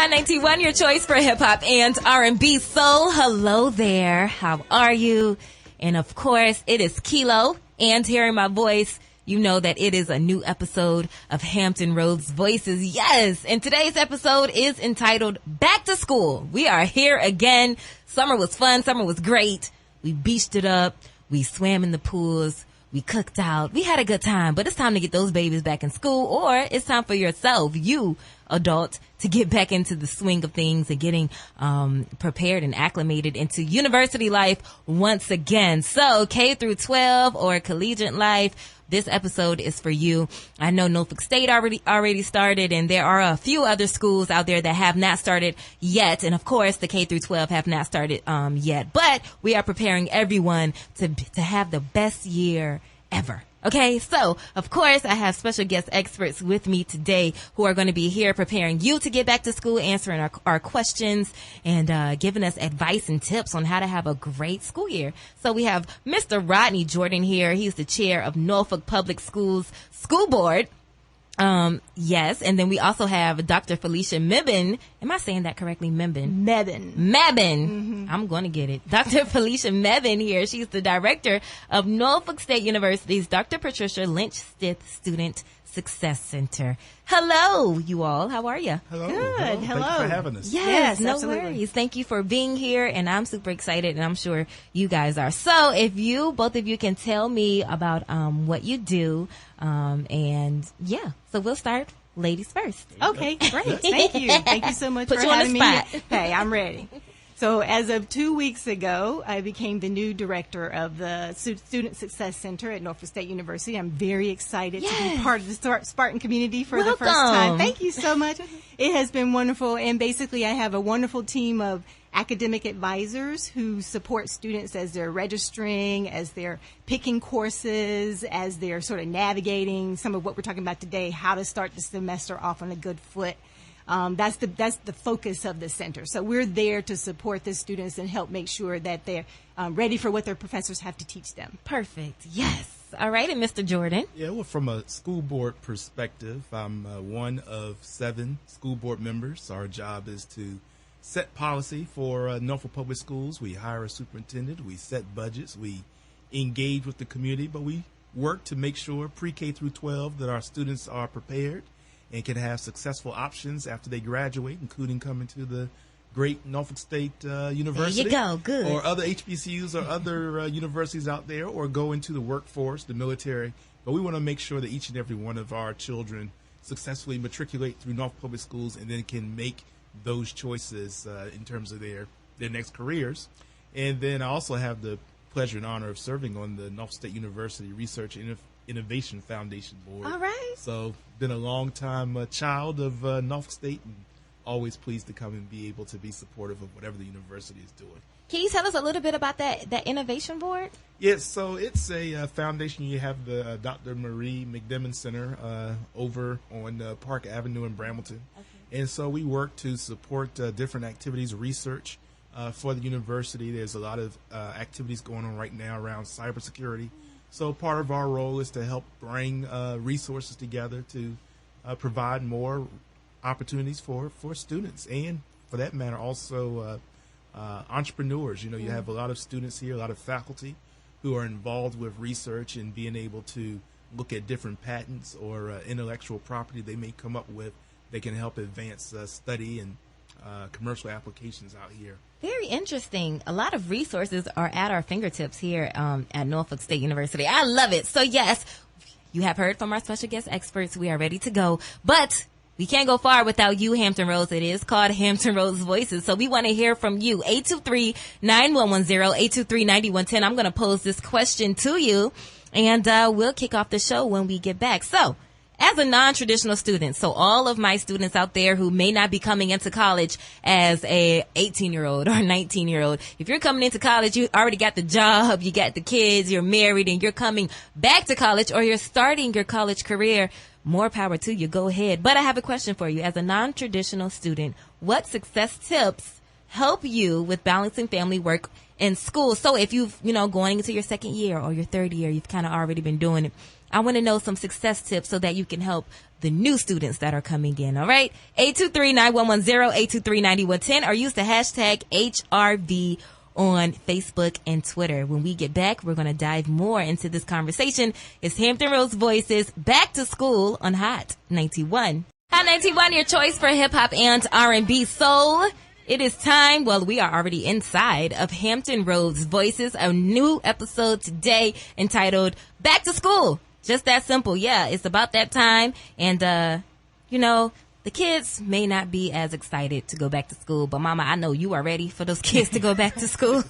Hot 91, your choice for hip-hop and R&B. So, hello there. How are you? And, of course, it is Khilo. And hearing my voice, you know that it is a new episode of Hampton Roads Voices. Yes! And today's episode is entitled Back to School. We are here again. Summer was fun. Summer was great. We beached it up. We swam in the pools. We cooked out. We had a good time, but it's time to get those babies back in school, or it's time for yourself, you adult, to get back into the swing of things and getting prepared and acclimated into university life once again. So K through 12 or collegiate life, this episode is for you. I know Norfolk State already started, and there are a few other schools out there that have not started yet. And of course, the K through 12 have not started yet. But we are preparing everyone to have the best year ever. Okay, so of course I have special guest experts with me today who are going to be here preparing you to get back to school, answering our questions, and giving us advice and tips on how to have a great school year. So we have Mr. Rodney Jordan here. He's the chair of Norfolk Public Schools School Board. Yes, and then we also have Dr. Felicia Mebane. Am I saying that correctly? Mebane. Mm-hmm. I'm going to get it. Dr. Felicia Mebane here. She's the director of Norfolk State University's Dr. Patricia Lynch Stith Student Success Center. Hello, you all. How are you? Hello. Good. Hello. Thank you for having us. Yes, no absolutely. worries. Thank you for being here, and I'm super excited, and I'm sure you guys are. So if both of you can tell me about what you do, and yeah, so we'll start ladies first. Okay, great. Thank you. Thank you so much Put for you on the having me spot. here. Hey, I'm ready. So as of 2 weeks ago, I became the new director of the Student Success Center at Norfolk State University. I'm very excited to be part of the Spartan community for the first time. Welcome. Thank you so much. It has been wonderful. And basically, I have a wonderful team of academic advisors who support students as they're registering, as they're picking courses, as they're sort of navigating some of what we're talking about today, how to start the semester off on a good foot. That's the focus of the center. So we're there to support the students and help make sure that they're ready for what their professors have to teach them. Perfect. Yes. All right, and Mr. Jordan. Yeah, well, from a school board perspective, I'm one of 7 school board members. Our job is to set policy for Norfolk Public Schools. We hire a superintendent. We set budgets. We engage with the community, but we work to make sure pre-K through 12 that our students are prepared and can have successful options after they graduate, including coming to the great Norfolk State University. There you go. Good. Or other HBCUs or other universities out there, or go into the workforce, the military. But we want to make sure that each and every one of our children successfully matriculate through Norfolk Public Schools and then can make those choices in terms of their next careers. And then I also have the pleasure and honor of serving on the Norfolk State University Research and Innovation Foundation Board. All right. So been a long time child of Norfolk State, and always pleased to come and be able to be supportive of whatever the university is doing. Can you tell us a little bit about that innovation board? Yes, so it's a foundation. You have the Dr. Marie McDemin Center over on Park Avenue in Brambleton. Okay. And so we work to support different activities, research for the university. There's a lot of activities going on right now around cybersecurity. So part of our role is to help bring resources together to provide more opportunities for students, and for that matter also entrepreneurs. You know, you have a lot of students here, a lot of faculty who are involved with research and being able to look at different patents or intellectual property they may come up with. They can help advance study and commercial applications out here. Very interesting. A lot of resources are at our fingertips here at Norfolk State University. I love it. So yes, you have heard from our special guest experts. We are ready to go, but we can't go far without you, Hampton Roads. It is called Hampton Roads Voices. So we want to hear from you. 823-9110, 823-9110. I'm going to pose this question to you, and we'll kick off the show when we get back. So, as a non-traditional student, so all of my students out there who may not be coming into college as a 18-year-old or 19-year-old, if you're coming into college, you already got the job, you got the kids, you're married, and you're coming back to college, or you're starting your college career, more power to you. Go ahead. But I have a question for you. As a non-traditional student, what success tips help you with balancing family, work, and school? So if you've, going into your second year or your third year, you've kind of already been doing it. I want to know some success tips so that you can help the new students that are coming in. All right. 823-9110, 823-9110, or use the hashtag HRV on Facebook and Twitter. When we get back, we're going to dive more into this conversation. It's Hampton Roads Voices Back to School on Hot 91. Hot 91, your choice for hip hop and R&B soul. It is time, well, we are already inside of Hampton Roads Voices, a new episode today entitled Back to School. Just that simple. Yeah, it's about that time. And, you know, the kids may not be as excited to go back to school, but Mama, I know you are ready for those kids to go back to school.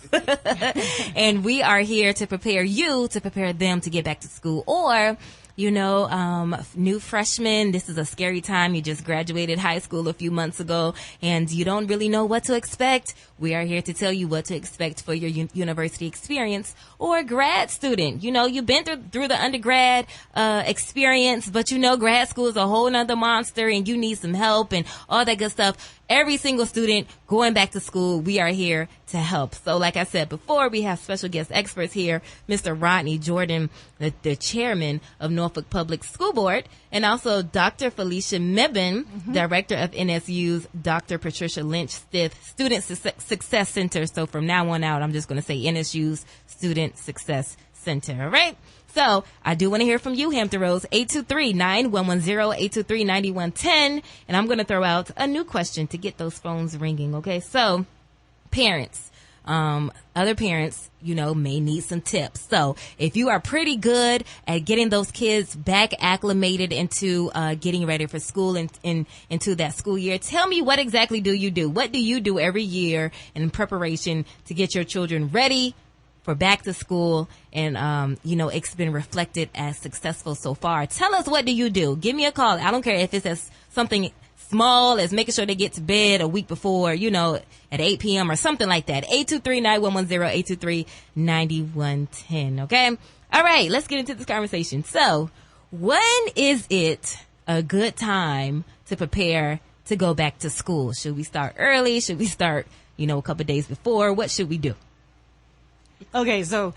And we are here to prepare you, to prepare them to get back to school. Or, you know, new freshmen, this is a scary time. You just graduated high school a few months ago and you don't really know what to expect. We are here to tell you what to expect for your university experience. Or grad student, you know, you've been through the undergrad experience, but you know grad school is a whole nother monster and you need some help and all that good stuff. Every single student going back to school, we are here to help. So like I said before, we have special guest experts here, Mr. Rodney Jordan, the chairman of Norfolk Public School Board, and also Dr. Felicia Mebane, director of NSU's Dr. Patricia Lynch Stith Student Success Center. So from now on out, I'm just going to say NSU's Student Success Center. All right. So I do want to hear from you, Hampton Roads, 823-9110, 823-9110. And I'm going to throw out a new question to get those phones ringing. Okay. So parents, other parents, you know, may need some tips. So if you are pretty good at getting those kids back acclimated into getting ready for school and into that school year, tell me, what exactly do you do? What do you do every year in preparation to get your children ready for back to school? And, you know, it's been reflected as successful so far. Tell us, what do you do? Give me a call. I don't care if it's as something small as making sure they get to bed a week before, you know, at 8 p.m. or something like that. 823-9110, 823-9110. Okay. All right. Let's get into this conversation. So when is it a good time to prepare to go back to school? Should we start early? Should we start, you know, a couple of days before? What should we do? Okay, so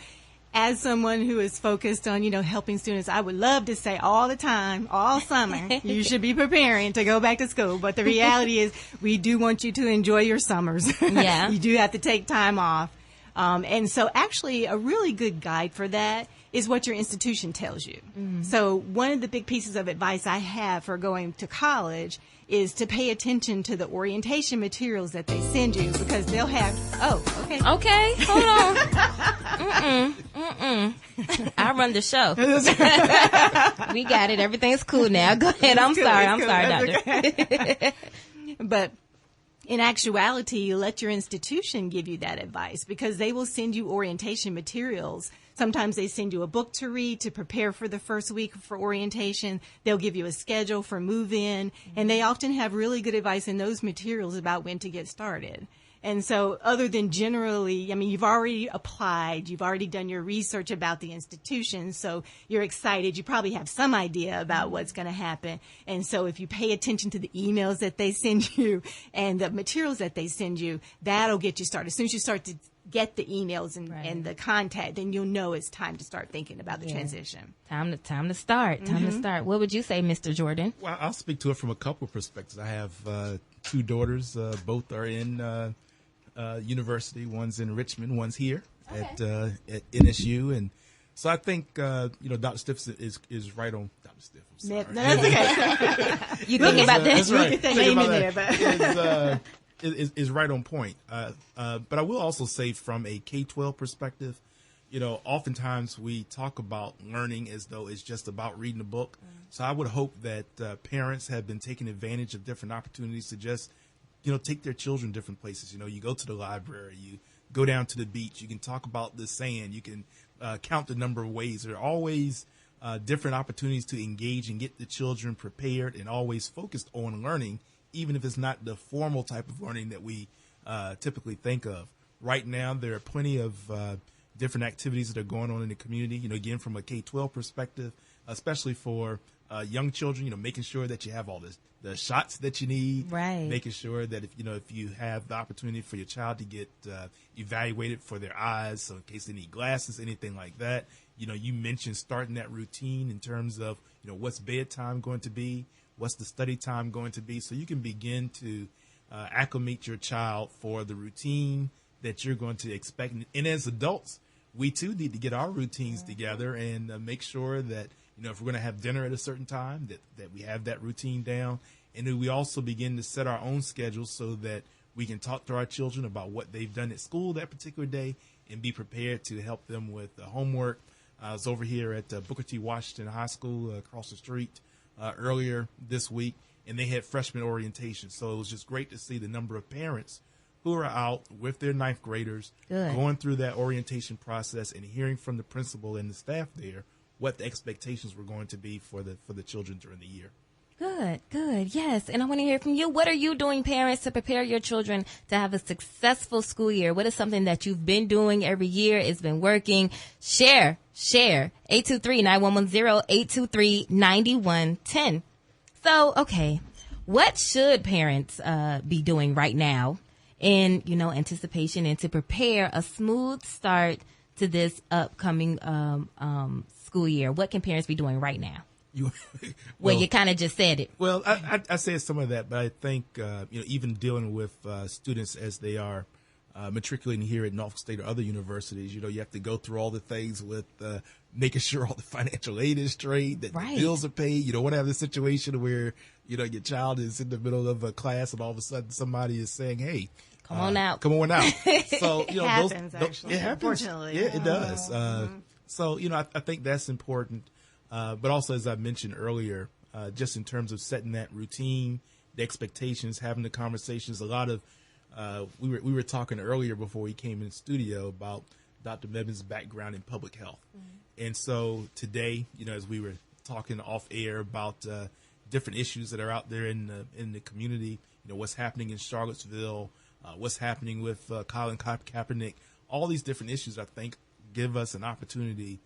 as someone who is focused on, you know, helping students, I would love to say all the time, all summer, you should be preparing to go back to school. But the reality is we do want you to enjoy your summers. Yeah. You do have to take time off. And so actually a really good guide for that is what your institution tells you. Mm-hmm. So one of the big pieces of advice I have for going to college is to pay attention to the orientation materials that they send you, because they'll have, Okay, hold on. I run the show. We got it. Everything's cool now. Go ahead. I'm sorry, Doctor. Okay. But in actuality, let your institution give you that advice, because they will send you orientation materials. Sometimes they send you a book to read to prepare for the first week for orientation. They'll give you a schedule for move-in, and they often have really good advice in those materials about when to get started. And so other than generally, I mean, you've already applied, you've already done your research about the institution, so you're excited. You probably have some idea about what's going to happen. And so if you pay attention to the emails that they send you and the materials that they send you, that'll get you started. As soon as you start to get the emails and the contact, then you'll know it's time to start thinking about the transition. Time to start. Time to start. What would you say, Mr. Jordan? Well, I'll speak to it from a couple of perspectives. I have two daughters. Both are in university. One's in Richmond. One's here at NSU. And so I think, you know, Dr. Stith is right on. Dr. Stith, I'm sorry. No, that's okay. You thinking about that? That's right. You can name in there, but is right on point. But I will also say, from a K-12 perspective, you know, oftentimes we talk about learning as though it's just about reading a book. So I would hope that parents have been taking advantage of different opportunities to just, you know, take their children different places. You know, you go to the library, you go down to the beach, you can talk about the sand, you can count the number of ways. There are always different opportunities to engage and get the children prepared and always focused on learning, even if it's not the formal type of learning that we typically think of. Right now, there are plenty of different activities that are going on in the community, you know, again, from a K-12 perspective, especially for young children, you know, making sure that you have all the shots that you need, right? Making sure that if you have the opportunity for your child to get evaluated for their eyes, so in case they need glasses, anything like that, You mentioned starting that routine in terms of, what's bedtime going to be, what's the study time going to be, so you can begin to acclimate your child for the routine that you're going to expect. And as adults, we too need to get our routines together and make sure that, if we're going to have dinner at a certain time, that we have that routine down. And then we also begin to set our own schedules so that we can talk to our children about what they've done at school that particular day and be prepared to help them with the homework. I was over here at Booker T. Washington High School across the street earlier this week, and they had freshman orientation. So it was just great to see the number of parents who are out with their ninth graders, going through that orientation process and hearing from the principal and the staff there what the expectations were going to be for the children during the year. Good. Yes. And I want to hear from you. What are you doing, parents, to prepare your children to have a successful school year? What is something that you've been doing every year? It's been working. Share. 823-9110, 823-9110. So, okay. What should parents be doing right now in, anticipation and to prepare a smooth start to this upcoming school year? What can parents be doing right now? You kind of just said it. Well, I said some of that, but I think, even dealing with students as they are matriculating here at Norfolk State or other universities, you have to go through all the things with making sure all the financial aid is straight, that the bills are paid. You don't want to have the situation where, your child is in the middle of a class and all of a sudden somebody is saying, hey, come on out. So, it happens, actually. It happens. Unfortunately. Yeah, it does. So, I think that's important. But also, as I mentioned earlier, just in terms of setting that routine, the expectations, having the conversations, a lot of, we were talking earlier before we came in the studio about Dr. Mebane's background in public health. Mm-hmm. And so today, as we were talking off air about different issues that are out there in the community, what's happening in Charlottesville, what's happening with Colin Kaepernick, all these different issues, I think, give us an opportunity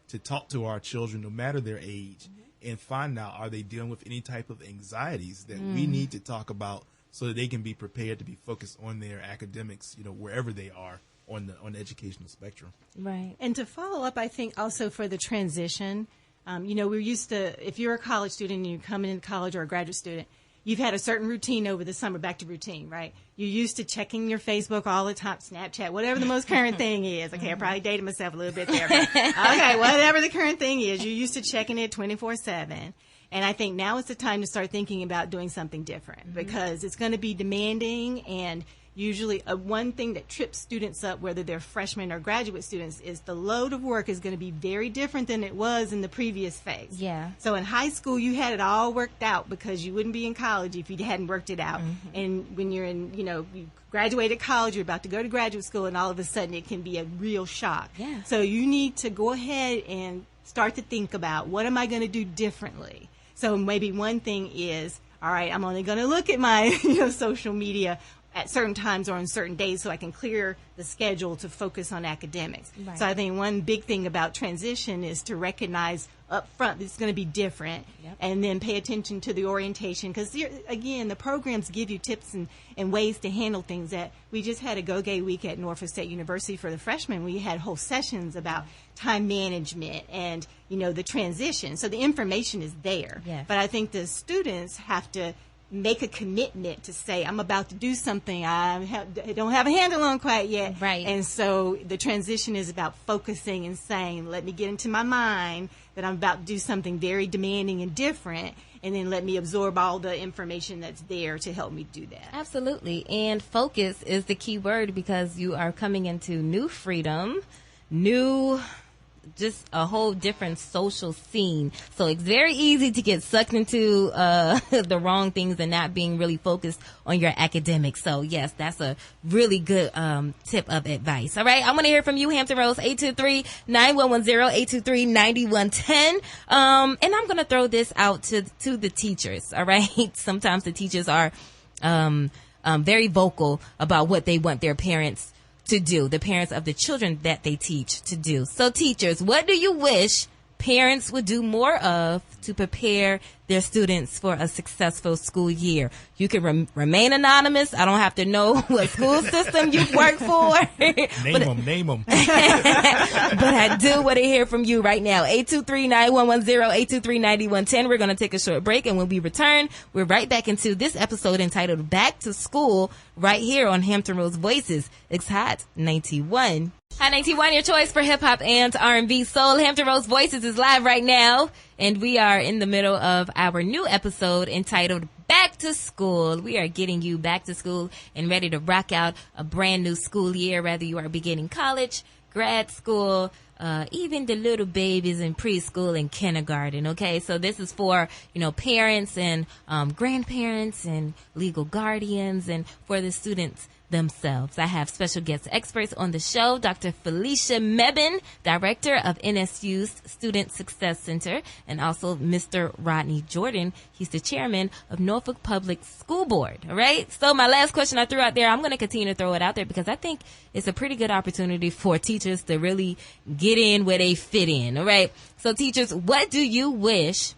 to talk to our children, no matter their age, and find out, are they dealing with any type of anxieties that we need to talk about so that they can be prepared to be focused on their academics, wherever they are on the educational spectrum. Right. And to follow up, I think also for the transition, we're used to, if you're a college student and you're coming into college or a graduate student, you've had a certain routine over the summer, back to routine, right? You're used to checking your Facebook all the time, Snapchat, whatever the most current thing is. Okay, I probably dated myself a little bit there. But okay, whatever the current thing is, you're used to checking it 24/7. And I think now is the time to start thinking about doing something different because it's going to be demanding, and usually one thing that trips students up, whether they're freshmen or graduate students, is the load of work is going to be very different than it was in the previous phase. Yeah. So in high school, you had it all worked out because you wouldn't be in college if you hadn't worked it out. And when you're in, you graduated college, you're about to go to graduate school, and all of a sudden it can be a real shock. Yeah. So you need to go ahead and start to think about, what am I going to do differently? So maybe one thing is, all right, I'm only going to look at my social media at certain times or on certain days so I can clear the schedule to focus on academics. Right. So I think one big thing about transition is to recognize up front it's going to be different, and then pay attention to the orientation, because again, the programs give you tips and ways to handle things. That we just had a Go-Gay week at Norfolk State University for the freshmen. We had whole sessions about time management and the transition. So the information is there, but I think the students have to make a commitment to say, I'm about to do something I don't have a handle on quite yet. Right. And so the transition is about focusing and saying, let me get into my mind that I'm about to do something very demanding and different, and then let me absorb all the information that's there to help me do that. Absolutely. And focus is the key word, because you are coming into new freedom, just a whole different social scene. So it's very easy to get sucked into the wrong things and not being really focused on your academics. So yes, that's a really good tip of advice. All right, I want to hear from you, Hampton Roads, 823-9110, 823-9110. And I'm going to throw this out to the teachers. All right, sometimes the teachers are very vocal about what they want their parents to do, the parents of the children that they teach to do. So teachers, what do you wish parents would do more of to prepare their students for a successful school year? You can remain anonymous. I don't have to know what school system you've worked for. Name them. But I do want to hear from you right now. 823-9110, 823-9110. We're going to take a short break, and when we return, we're right back into this episode entitled Back to School right here on Hampton Roads Voices. It's Hot 91. Hot 91, your choice for hip hop and R&B soul. Hampton Roads Voices is live right now, and we are in the middle of our new episode entitled Back to School. We are getting you back to school and ready to rock out a brand new school year, whether you are beginning college, grad school, even the little babies in preschool and kindergarten. Okay, so this is for, parents and grandparents and legal guardians, and for the students themselves. I have special guest experts on the show, Dr. Felicia Mebane, Director of NSU's Student Success Center, and also Mr. Rodney Jordan. He's the chairman of Norfolk Public School Board. All right. So my last question I threw out there, I'm going to continue to throw it out there because I think it's a pretty good opportunity for teachers to really get in where they fit in. All right. So teachers, what do you wish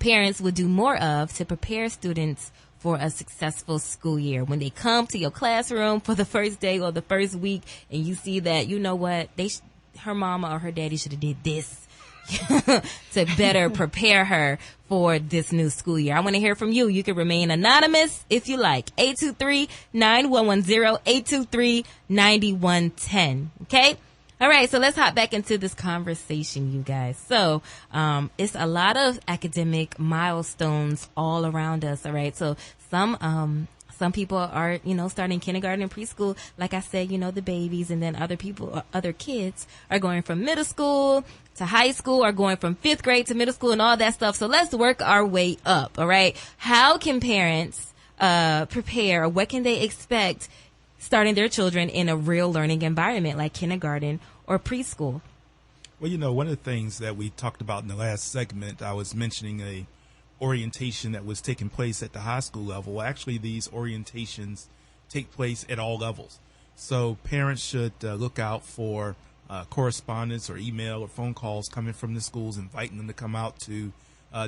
parents would do more of to prepare students for a successful school year? When they come to your classroom for the first day or the first week and you see that, you know what, her mama or her daddy should have did this to better prepare her for this new school year. I want to hear from you. You can remain anonymous if you like. 823-9110, 823-9110. Okay? All right, so let's hop back into this conversation, you guys. So, it's a lot of academic milestones all around us, all right? So, some people are, starting kindergarten and preschool, like I said, the babies, and then other kids are going from middle school to high school, or going from 5th grade to middle school and all that stuff. So, let's work our way up, all right? How can parents prepare, or what can they expect starting their children in a real learning environment like kindergarten or preschool? Well, one of the things that we talked about in the last segment, I was mentioning a orientation that was taking place at the high school level. Actually, these orientations take place at all levels. So parents should look out for correspondence or email or phone calls coming from the schools inviting them to come out to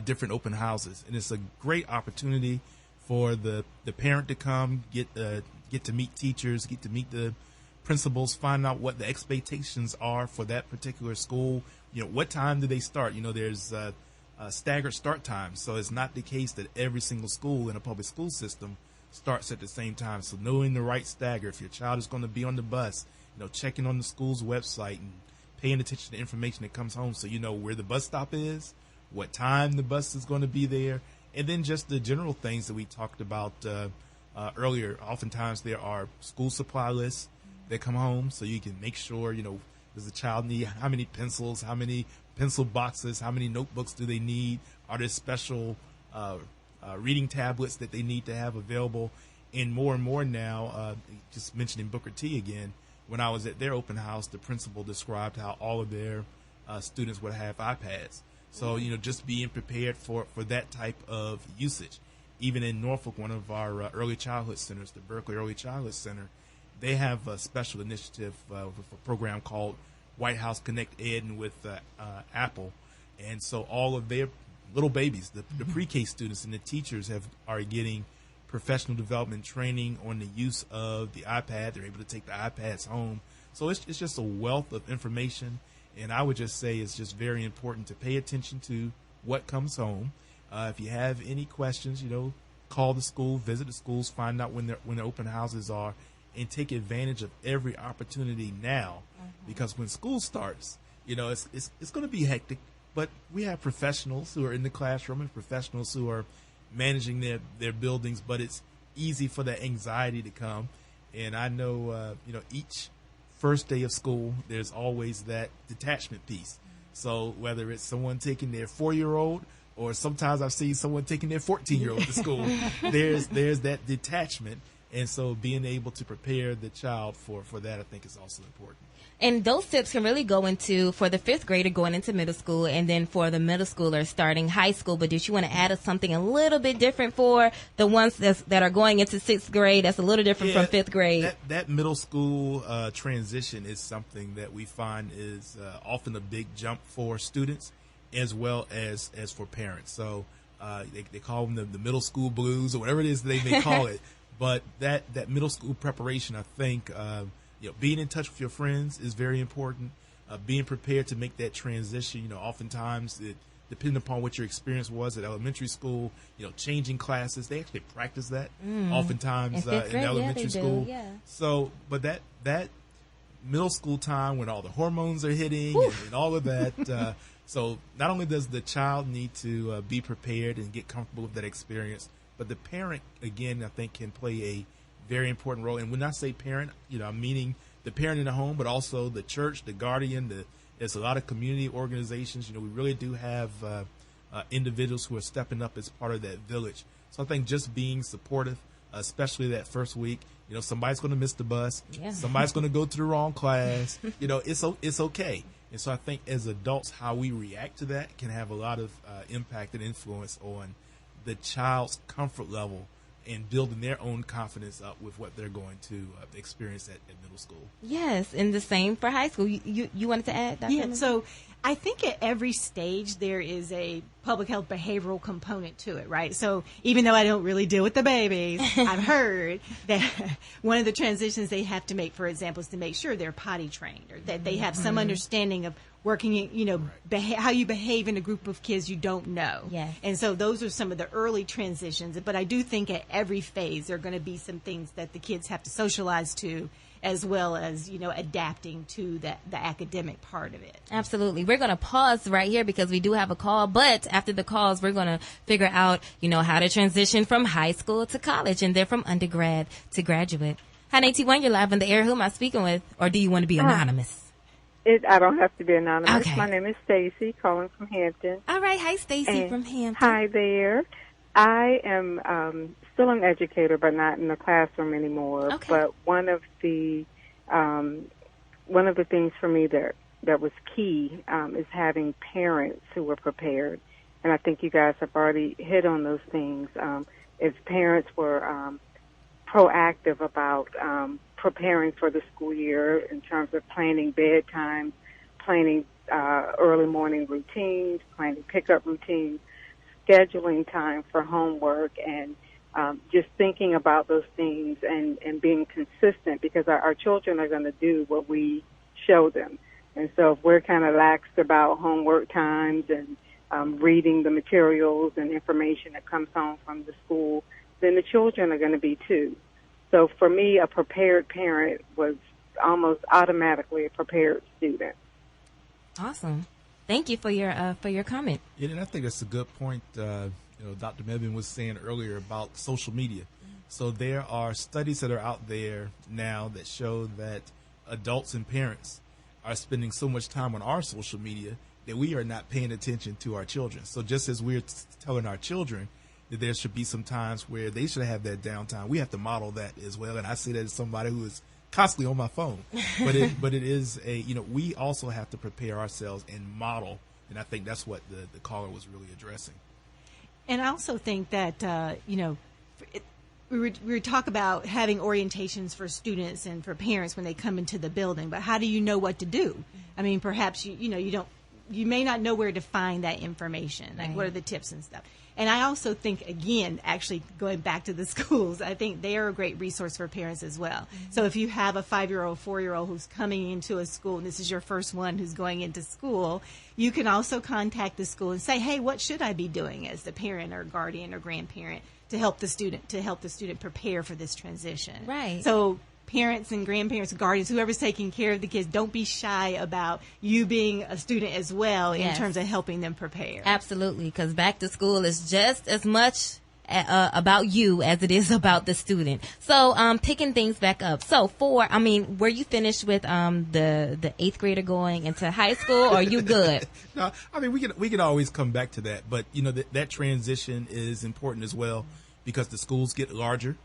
different open houses. And it's a great opportunity for the parent to come, get to meet teachers, get to meet the principals, find out what the expectations are for that particular school. What time do they start? There's staggered start times. So it's not the case that every single school in a public school system starts at the same time. So knowing the right stagger, if your child is going to be on the bus, checking on the school's website and paying attention to the information that comes home so you know where the bus stop is, what time the bus is going to be there, and then just the general things that we talked about earlier. Oftentimes there are school supply lists that come home, so you can make sure, does the child need how many pencils, how many pencil boxes, how many notebooks do they need? Are there special reading tablets that they need to have available? And more now, just mentioning Booker T again, when I was at their open house, the principal described how all of their students would have iPads. So, just being prepared for that type of usage. Even in Norfolk, one of our early childhood centers, the Berkeley Early Childhood Center, they have a special initiative with a program called White House Connect Ed and with Apple. And so all of their little babies, the pre-K students and the teachers are getting professional development training on the use of the iPad. They're able to take the iPads home. So it's just a wealth of information. And I would just say it's just very important to pay attention to what comes home. If you have any questions, call the school, visit the schools, find out when the open houses are, and take advantage of every opportunity now. Because when school starts, it's going to be hectic, but we have professionals who are in the classroom and professionals who are managing their buildings, but it's easy for that anxiety to come. And I know, each first day of school, there's always that detachment piece. So whether it's someone taking their 4-year-old, or sometimes I've seen someone taking their 14-year-old to school, there's that detachment. And so being able to prepare the child for that, I think, is also important. And those tips can really go into, for the 5th grader going into middle school, and then for the middle schooler starting high school. But did you want to add something a little bit different for the ones that are going into 6th grade? That's a little different from 5th grade. That middle school transition is something that we find is often a big jump for students as well as for parents. So They call them the middle school blues or whatever it is they may call it. But that middle school preparation, I think, being in touch with your friends is very important. Being prepared to make that transition. Oftentimes depending upon what your experience was at elementary school, changing classes, they actually practice that oftentimes in elementary school. Yeah. So, but that middle school time when all the hormones are hitting and all of that. So not only does the child need to be prepared and get comfortable with that experience, but the parent, again, I think can play a very important role. And when I say parent, I'm meaning the parent in the home, but also the church, the guardian, there's a lot of community organizations. We really do have individuals who are stepping up as part of that village. So I think just being supportive, especially that first week, somebody's going to miss the bus. Yeah. Somebody's going to go to the wrong class. It's okay. And so I think as adults, how we react to that can have a lot of impact and influence on the child's comfort level and building their own confidence up with what they're going to experience at middle school. Yes, and the same for high school. You wanted to add, Dr. Yeah, so I think at every stage there is a public health behavioral component to it, right? So even though I don't really deal with the babies, I've heard that one of the transitions they have to make, for example, is to make sure they're potty trained or that they have some understanding of working, how you behave in a group of kids you don't know. Yes. And so those are some of the early transitions. But I do think at every phase there are going to be some things that the kids have to socialize to, as well as, adapting to the academic part of it. Absolutely. We're going to pause right here because we do have a call. But after the calls, we're going to figure out, how to transition from high school to college and then from undergrad to graduate. Hi, 91, you're live on the air. Who am I speaking with? Or do you want to be anonymous? I don't have to be anonymous. Okay. My name is Stacy, calling from Hampton. All right. Hi, Stacy from Hampton. Hi there. I am still an educator, but not in the classroom anymore. Okay. But one of the things for me that was key is having parents who were prepared. And I think you guys have already hit on those things. If parents were proactive about preparing for the school year in terms of planning bedtime, planning early morning routines, planning pickup routines, scheduling time for homework, and just thinking about those things and being consistent, because our children are going to do what we show them. And so if we're kind of lax about homework times and reading the materials and information that comes home from the school, then the children are going to be too. So for me, a prepared parent was almost automatically a prepared student. Awesome. Thank you for your comment. Yeah, and I think that's a good point. Dr. Mebane was saying earlier about social media. So there are studies that are out there now that show that adults and parents are spending so much time on our social media that we are not paying attention to our children. So just as we're telling our children that there should be some times where they should have that downtime, we have to model that as well. And I say that as somebody who is constantly on my phone. But it is we also have to prepare ourselves and model. And I think that's what the caller was really addressing. And I also think that, we talk about having orientations for students and for parents when they come into the building, but how do you know what to do? I mean, perhaps you may not know where to find that information. Like, what are the tips and stuff? And I also think, again, actually going back to the schools, I think they are a great resource for parents as well. Mm-hmm. So if you have a 5-year-old, 4-year-old who's coming into a school, and this is your first one who's going into school, you can also contact the school and say, hey, what should I be doing as the parent or guardian or grandparent to help the student prepare for this transition? Right. So parents and grandparents, guardians, whoever's taking care of the kids, don't be shy about you being a student as well in terms of helping them prepare. Absolutely, because back to school is just as much about you as it is about the student. So picking things back up. So were you finished with the 8th grader going into high school, or are you good? No, I mean, we can always come back to that. But, that transition is important as well because the schools get larger.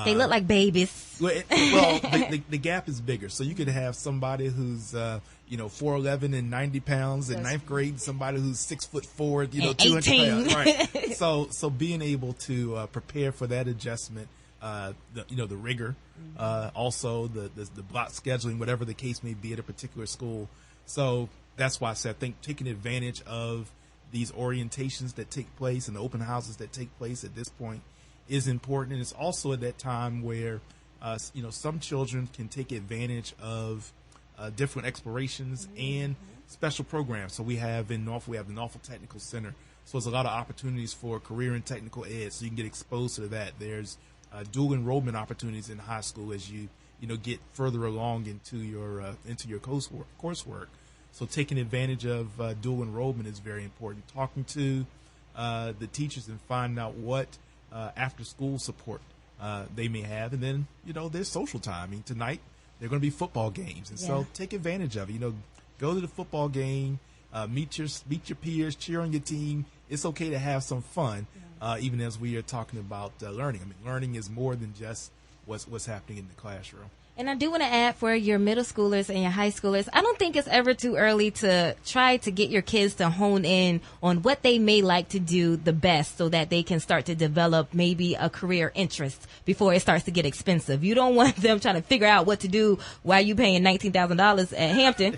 They look like babies. The gap is bigger. So you could have somebody who's, 4'11" and 90 pounds in 9th grade, somebody who's 6'4", 200 pounds. Right. So being able to prepare for that adjustment, the rigor, also the block scheduling, whatever the case may be at a particular school. So that's why I said I think taking advantage of these orientations that take place and the open houses that take place at this point is important. And it's also at that time where, some children can take advantage of different explorations and special programs. So we have in Norfolk, we have the Norfolk Technical Center. So there's a lot of opportunities for career and technical ed, so you can get exposed to that. There's dual enrollment opportunities in high school as you get further along into your coursework. So taking advantage of dual enrollment is very important. Talking to the teachers and finding out what after school support they may have, and then there's social time. I mean, tonight there are going to be football games, and so take advantage of it. Go to the football game, meet your peers, cheer on your team. It's okay to have some fun, even as we are talking about learning. I mean, learning is more than just what's happening in the classroom. And I do want to add for your middle schoolers and your high schoolers, I don't think it's ever too early to try to get your kids to hone in on what they may like to do the best so that they can start to develop maybe a career interest before it starts to get expensive. You don't want them trying to figure out what to do while you paying $19,000 at Hampton.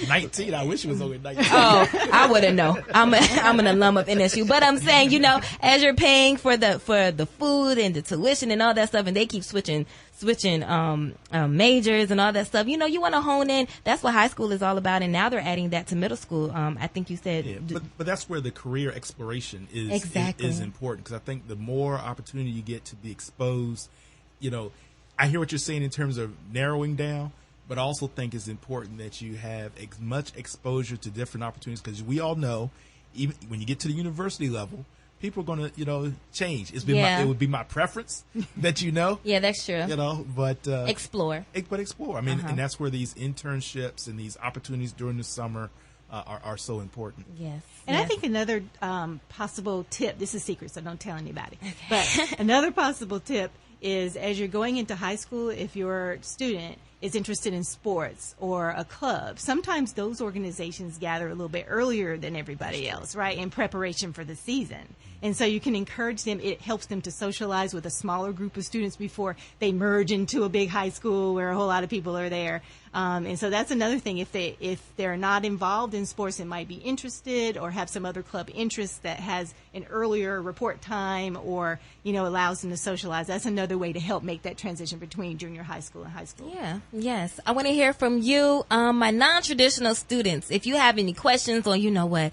19? I wish it was only 19. Oh, I wouldn't know. I'm an alum of NSU, but I'm saying, as you're paying for the food and the tuition and all that stuff, and they keep switching majors and all that stuff. You want to hone in. That's what high school is all about, and now they're adding that to middle school. I think you said. Yeah, but that's where the career exploration is important, because I think the more opportunity you get to be exposed, I hear what you're saying in terms of narrowing down, but I also think it's important that you have as much exposure to different opportunities, because we all know, even when you get to the university level, people are going to, change. It would be my preference that Yeah, that's true. But explore. But explore. I mean, and that's where these internships and these opportunities during the summer are so important. Yes. And I think another possible tip, this is secret, so don't tell anybody. Okay. But another possible tip is, as you're going into high school, if your student is interested in sports or a club, sometimes those organizations gather a little bit earlier than everybody else, right, in preparation for the season. And so you can encourage them. It helps them to socialize with a smaller group of students before they merge into a big high school where a whole lot of people are there. And so that's another thing. If they're not involved in sports and might be interested or have some other club interest that has an earlier report time or, allows them to socialize, that's another way to help make that transition between junior high school and high school. Yeah. Yes. I want to hear from you, my non-traditional students. If you have any questions on,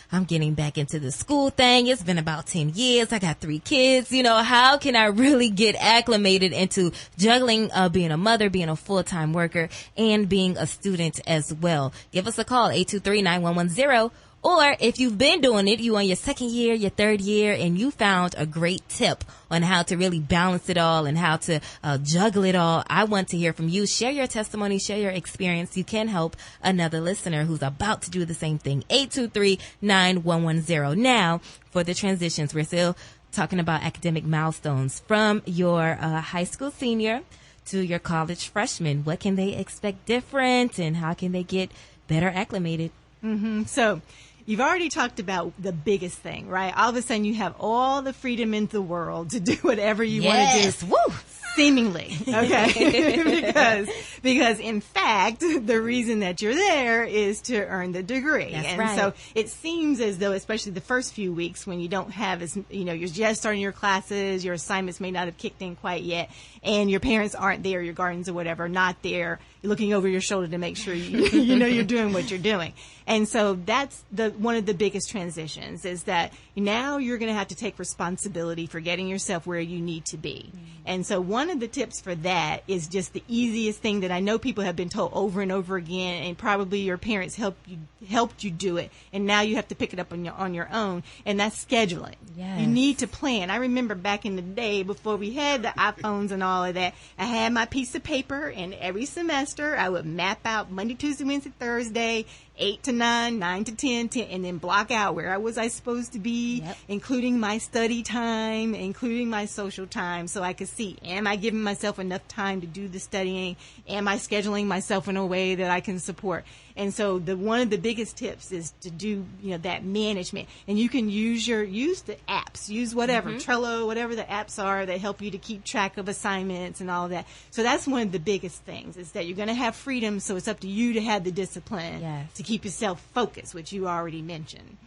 I'm getting back into the school thing. It's been about 10 years. I got 3 kids. How can I really get acclimated into juggling, being a mother, being a full-time worker, and being a student as well? Give us a call, 823-9110. Or if you've been doing it, you on your second year, your third year, and you found a great tip on how to really balance it all and how to juggle it all, I want to hear from you. Share your testimony, share your experience. You can help another listener who's about to do the same thing. 823-9110. Now, for the transitions, we're still talking about academic milestones from your high school senior to your college freshman. What can they expect different, and how can they get better acclimated? Mm-hmm. So you've already talked about the biggest thing, right? All of a sudden you have all the freedom in the world to do whatever you want to do. Woo! Seemingly, okay? because in fact, the reason that you're there is to earn the degree. That's right. So it seems as though, especially the first few weeks when you don't have you're just starting your classes, your assignments may not have kicked in quite yet, and your parents aren't there, your guardians or whatever, not there, you're looking over your shoulder to make sure you're doing what you're doing. And so that's one of the biggest transitions, is that now you're going to have to take responsibility for getting yourself where you need to be. Mm-hmm. And so one of the tips for that is just the easiest thing that I know people have been told over and over again, and probably your parents helped you do it, and now you have to pick it up on your own, and that's scheduling. Yes. You need to plan. I remember back in the day before we had the iPhones and all of that, I had my piece of paper, and every semester I would map out Monday, Tuesday, Wednesday, Thursday, 8 to 9, 9 to 10, and then block out where I was supposed to be, including my study time, including my social time, so I could see, am I giving myself enough time to do the studying? Am I scheduling myself in a way that I can support? And so one of the biggest tips is to do, that management. And you can use the apps, use whatever, Trello, whatever the apps are that help you to keep track of assignments and all of that. So that's one of the biggest things, is that you're going to have freedom, so it's up to you to have the discipline to keep yourself focused, which you already mentioned.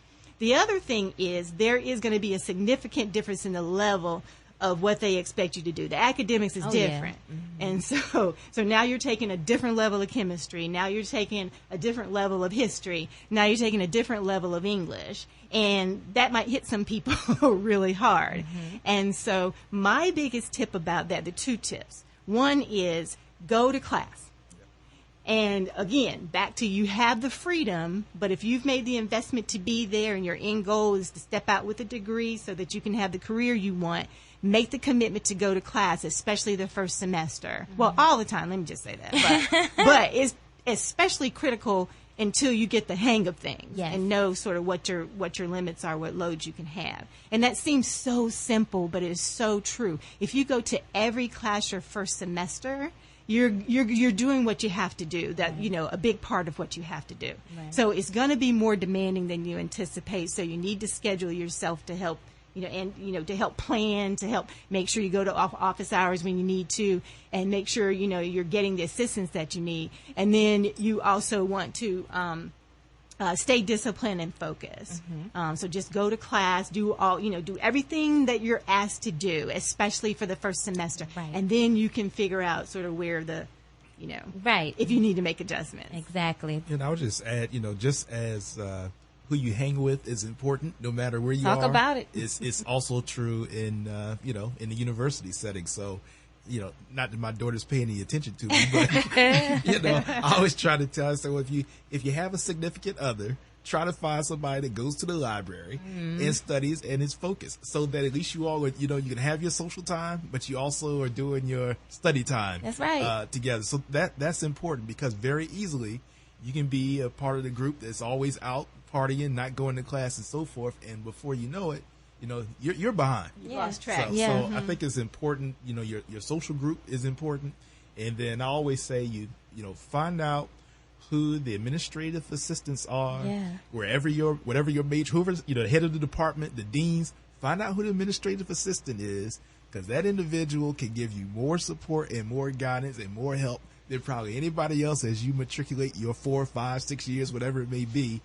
The other thing is there is going to be a significant difference in the level of what they expect you to do. The academics is different. Yeah. Mm-hmm. And so now you're taking a different level of chemistry. Now you're taking a different level of history. Now you're taking a different level of English. And that might hit some people really hard. Mm-hmm. And so my biggest tip about that, the two tips. One is go to class. And again, back to you have the freedom, but if you've made the investment to be there and your end goal is to step out with a degree so that you can have the career you want, make the commitment to go to class, especially the first semester. Mm-hmm. Well, all the time, let me just say that. But it's especially critical until you get the hang of things and know sort of what your limits are, what loads you can have. And that seems so simple, but it is so true. If you go to every class your first semester, you're doing what you have to do, that, you know, a big part of what you have to do. Right. So it's going to be more demanding than you anticipate. So you need to schedule yourself to help, you know, and, you know, to help plan, to help make sure you go to office hours when you need to, and make sure, you know, you're getting the assistance that you need. And then you also want to, stay disciplined and focused. Mm-hmm. So just go to class, do everything that you're asked to do, especially for the first semester. Right. And then you can figure out sort of where the, you know, if you need to make adjustments. Exactly. And I would just add, you know, just as who you hang with is important, no matter where you are. Talk about it. It's also true in, you know, in the university setting. So, you know, not that my daughter's paying any attention to me, but, you know, I always try to tell her, so if you have a significant other, try to find somebody that goes to the library and studies and is focused, so that at least you all, you know, you can have your social time, but you also are doing your study time. That's right. Together. So that's important, because very easily you can be a part of the group that's always out partying, not going to class and so forth. And before you know it, you know, you're behind. You lost track. So I think it's important, you know, your social group is important. And then I always say, you know, find out who the administrative assistants are, whatever your major, whoever's, you know, the head of the department, the deans, find out who the administrative assistant is, because that individual can give you more support and more guidance and more help than probably anybody else as you matriculate your 4, 5, 6 years, whatever it may be,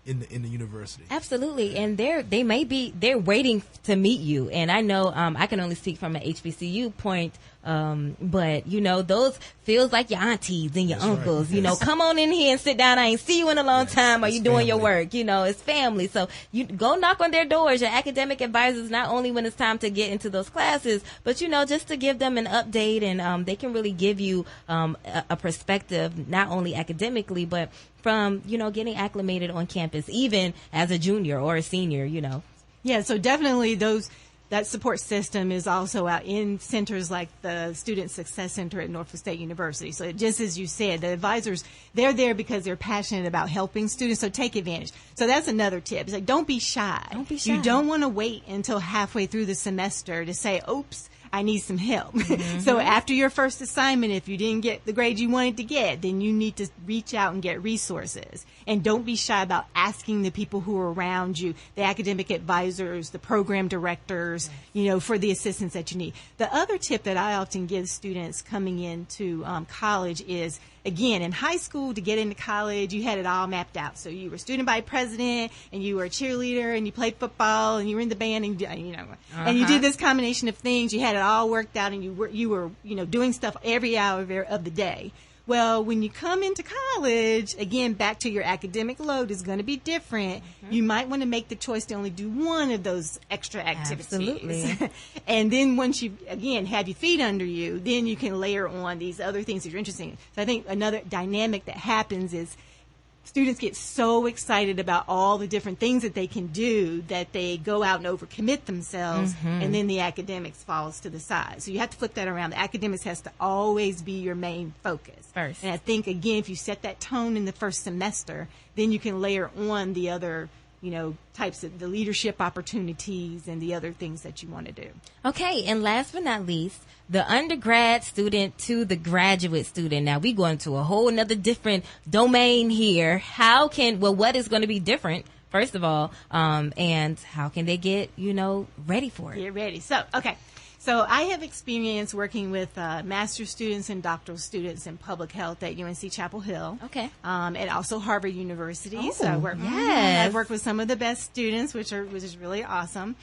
in the university. Absolutely. And they're waiting to meet you. And I know, I can only speak from an HBCU point, but you know, those feels like your aunties and your uncles, you know, come on in here and sit down. I ain't see you in a long time. Are you doing your work? You know, it's family. So you go knock on their doors, your academic advisors, not only when it's time to get into those classes, but, you know, just to give them an update, and, they can really give you, a perspective, not only academically, but from, you know, getting acclimated on campus, even as a junior or a senior, you know. Yeah, so definitely that support system is also out in centers like the Student Success Center at Norfolk State University. So just as you said, the advisors, they're there because they're passionate about helping students, so take advantage. So that's another tip. It's like, don't be shy. Don't be shy. You don't want to wait until halfway through the semester to say, oops, I need some help. Mm-hmm. So after your first assignment, if you didn't get the grade you wanted to get, then you need to reach out and get resources. And don't be shy about asking the people who are around you, the academic advisors, the program directors, you know, for the assistance that you need. The other tip that I often give students coming into college is, again, in high school, to get into college, you had it all mapped out. So you were student body president, and you were a cheerleader, and you played football, and you were in the band, and and you did this combination of things. You had it all worked out, and you were you know, doing stuff every hour of the day. Well, when you come into college, again, back to your academic load is going to be different. Mm-hmm. You might want to make the choice to only do one of those extra activities. Absolutely. And then once you, again, have your feet under you, then you can layer on these other things that you're interested in. So I think another dynamic that happens is students get so excited about all the different things that they can do that they go out and overcommit themselves, and then the academics falls to the side. So you have to flip that around. The academics has to always be your main focus. First. And I think, again, if you set that tone in the first semester, then you can layer on the other, you know, types of the leadership opportunities and the other things that you want to do. Okay, and last but not least, the undergrad student to the graduate student. Now we go into a whole another different domain here. What is going to be different, first of all, and how can they get, you know, ready for it? Get ready. So, okay. So I have experience working with master's students and doctoral students in public health at UNC Chapel Hill. Okay. And also Harvard University. Oh, So yes. I've worked with some of the best students, which is really awesome.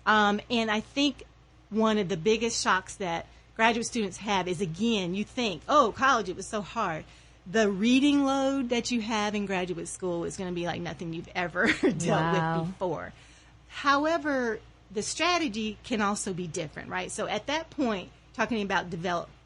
And I think one of the biggest shocks that graduate students have is, again, you think, oh, college, it was so hard. The reading load that you have in graduate school is going to be like nothing you've ever dealt with before. However, the strategy can also be different, right? So at that point, talking about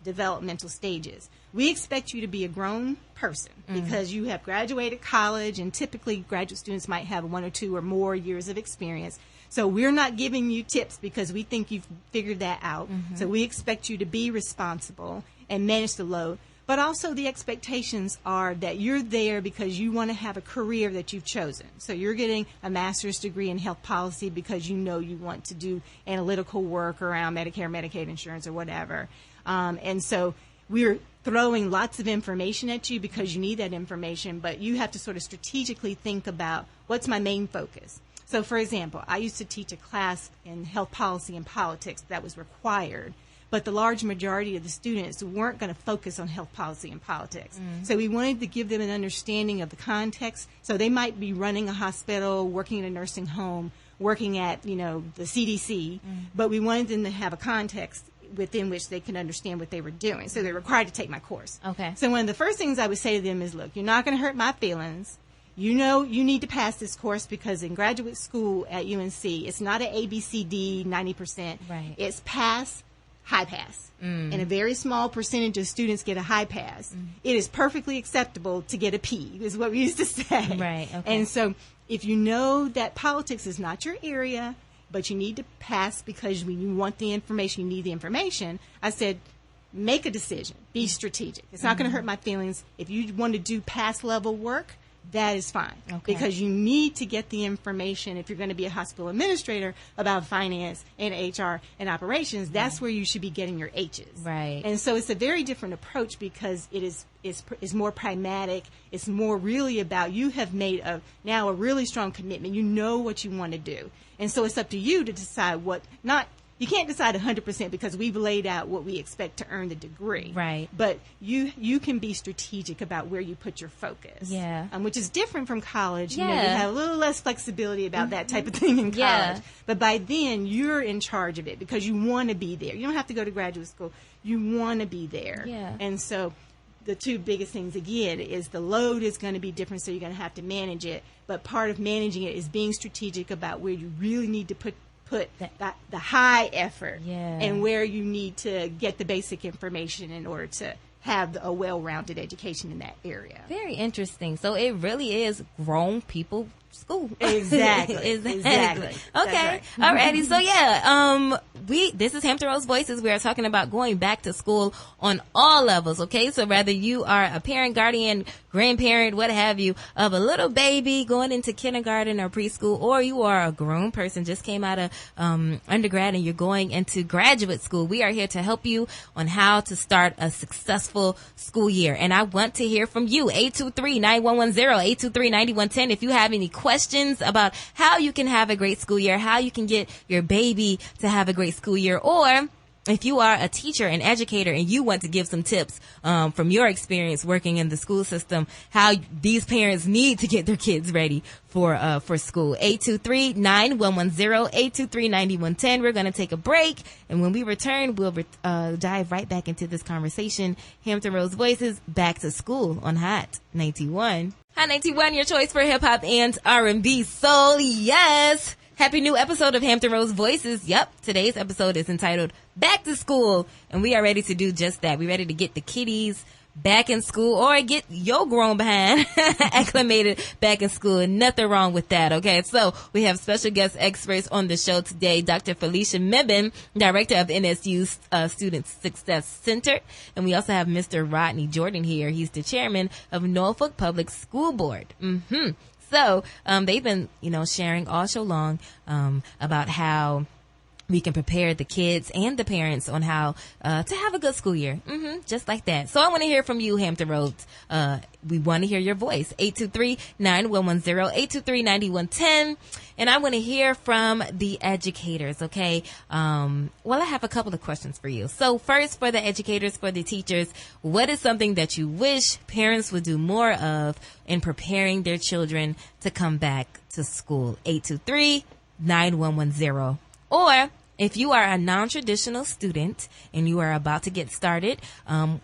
developmental stages, we expect you to be a grown person because you have graduated college, and typically graduate students might have 1 or 2 or more years of experience. So we're not giving you tips because we think you've figured that out. So we expect you to be responsible and manage the load. But also the expectations are that you're there because you want to have a career that you've chosen. So you're getting a master's degree in health policy because you know you want to do analytical work around Medicare, Medicaid insurance, or whatever. And so we're throwing lots of information at you because you need that information, but you have to sort of strategically think about what's my main focus. So, for example, I used to teach a class in health policy and politics that was required, but the large majority of the students weren't going to focus on health policy and politics. So we wanted to give them an understanding of the context. So they might be running a hospital, working in a nursing home, working at, the CDC, but we wanted them to have a context within which they can understand what they were doing. So they're required to take my course. Okay. So one of the first things I would say to them is, look, you're not going to hurt my feelings. You know you need to pass this course because in graduate school at UNC, it's not an ABCD 90%. Right. It's pass, high pass. And a very small percentage of students get a high pass. It is perfectly acceptable to get a P, is what we used to say. Right, okay. And so if you know that politics is not your area, but you need to pass because you want the information, you need the information, I said, make a decision. Be strategic. It's not going to hurt my feelings. If you want to do pass level work, that is fine. Okay. Because you need to get the information if you're going to be a hospital administrator about finance and HR and operations. That's where you should be getting your H's. Right. And so it's a very different approach because it is more pragmatic. It's more really about you have made now a really strong commitment. You know what you want to do. And so it's up to you to decide you can't decide 100% because we've laid out what we expect to earn the degree. Right. But you can be strategic about where you put your focus. Yeah. Which is different from college. Yeah. You have a little less flexibility about that type of thing in college. Yeah. But by then, you're in charge of it because you want to be there. You don't have to go to graduate school. You want to be there. Yeah. And so the two biggest things, again, is the load is going to be different, so you're going to have to manage it. But part of managing it is being strategic about where you really need to put the high effort and where you need to get the basic information in order to have a well-rounded education in that area. Very interesting. So it really is grown people school. Exactly. Exactly. Okay. Right. Alrighty. So this is Hampton Rose Voices. We are talking about going back to school on all levels. Okay. So whether you are a parent, guardian, grandparent, what have you, of a little baby going into kindergarten or preschool, or you are a grown person, just came out of undergrad and you're going into graduate school, we are here to help you on how to start a successful school year. And I want to hear from you. 823-9110, 823-9110. If you have any questions about how you can have a great school year, how you can get your baby to have a great school year, or if you are a teacher, an educator, and you want to give some tips from your experience working in the school system, how these parents need to get their kids ready for school. 823-9110, 823-9110. We're going to take a break, and when we return, we'll dive right back into this conversation. Hampton Rose Voices, back to school on Hot 91. Hot 91, your choice for hip hop and R&B soul. Yes. Happy new episode of Hampton Rose Voices. Yep, today's episode is entitled Back to School, and we are ready to do just that. We're ready to get the kiddies back in school, or get your grown behind acclimated back in school, and nothing wrong with that, okay? So we have special guest experts on the show today, Dr. Felicia Mebane, director of NSU's Student Success Center, and we also have Mr. Rodney Jordan here. He's the chairman of Norfolk Public School Board. So they've been, sharing all show long about how we can prepare the kids and the parents on how to have a good school year. Just like that. So I want to hear from you, Hampton Roads. We want to hear your voice. 823-9110, 823-9110. And I want to hear from the educators, okay? Well, I have a couple of questions for you. So first, for the educators, for the teachers, what is something that you wish parents would do more of in preparing their children to come back to school? 823-9110. Or if you are a non-traditional student and you are about to get started,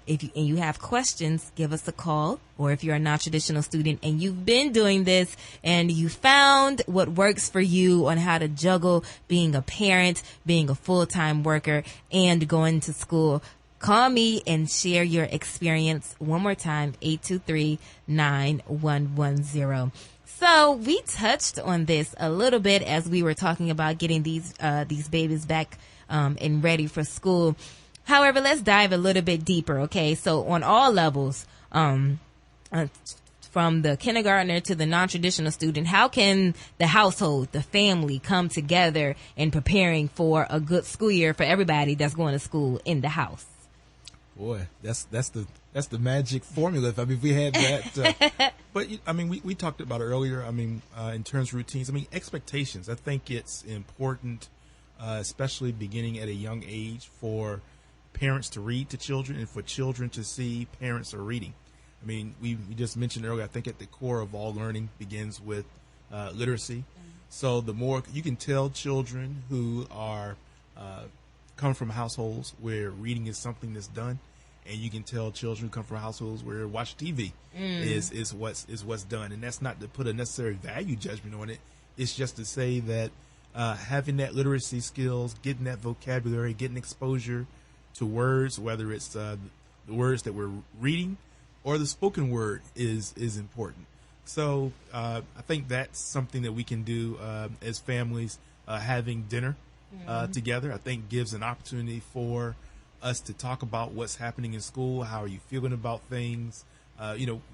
if you have questions, give us a call. Or if you're a non-traditional student and you've been doing this and you found what works for you on how to juggle being a parent, being a full-time worker, and going to school, call me and share your experience. One more time, 823-9110. So we touched on this a little bit as we were talking about getting these babies back and ready for school. However, let's dive a little bit deeper, okay? So on all levels, from the kindergartner to the non-traditional student, how can the household, the family, come together in preparing for a good school year for everybody that's going to school in the house? Boy, that's the magic formula. I mean, if we had that, but I mean, we talked about it earlier. I mean, in terms of routines, I mean, expectations. I think it's important, especially beginning at a young age, for parents to read to children and for children to see parents are reading. I mean, we just mentioned earlier, I think at the core of all learning begins with literacy. So the more you can tell children who are come from households where reading is something that's done, and you can tell children who come from households where watch TV is what's done. And that's not to put a necessary value judgment on it. It's just to say that having that literacy skills, getting that vocabulary, getting exposure to words, whether it's the words that we're reading or the spoken word, is important. So I think that's something that we can do as families, having dinner together. I think gives an opportunity for us to talk about what's happening in school. How are you feeling about things?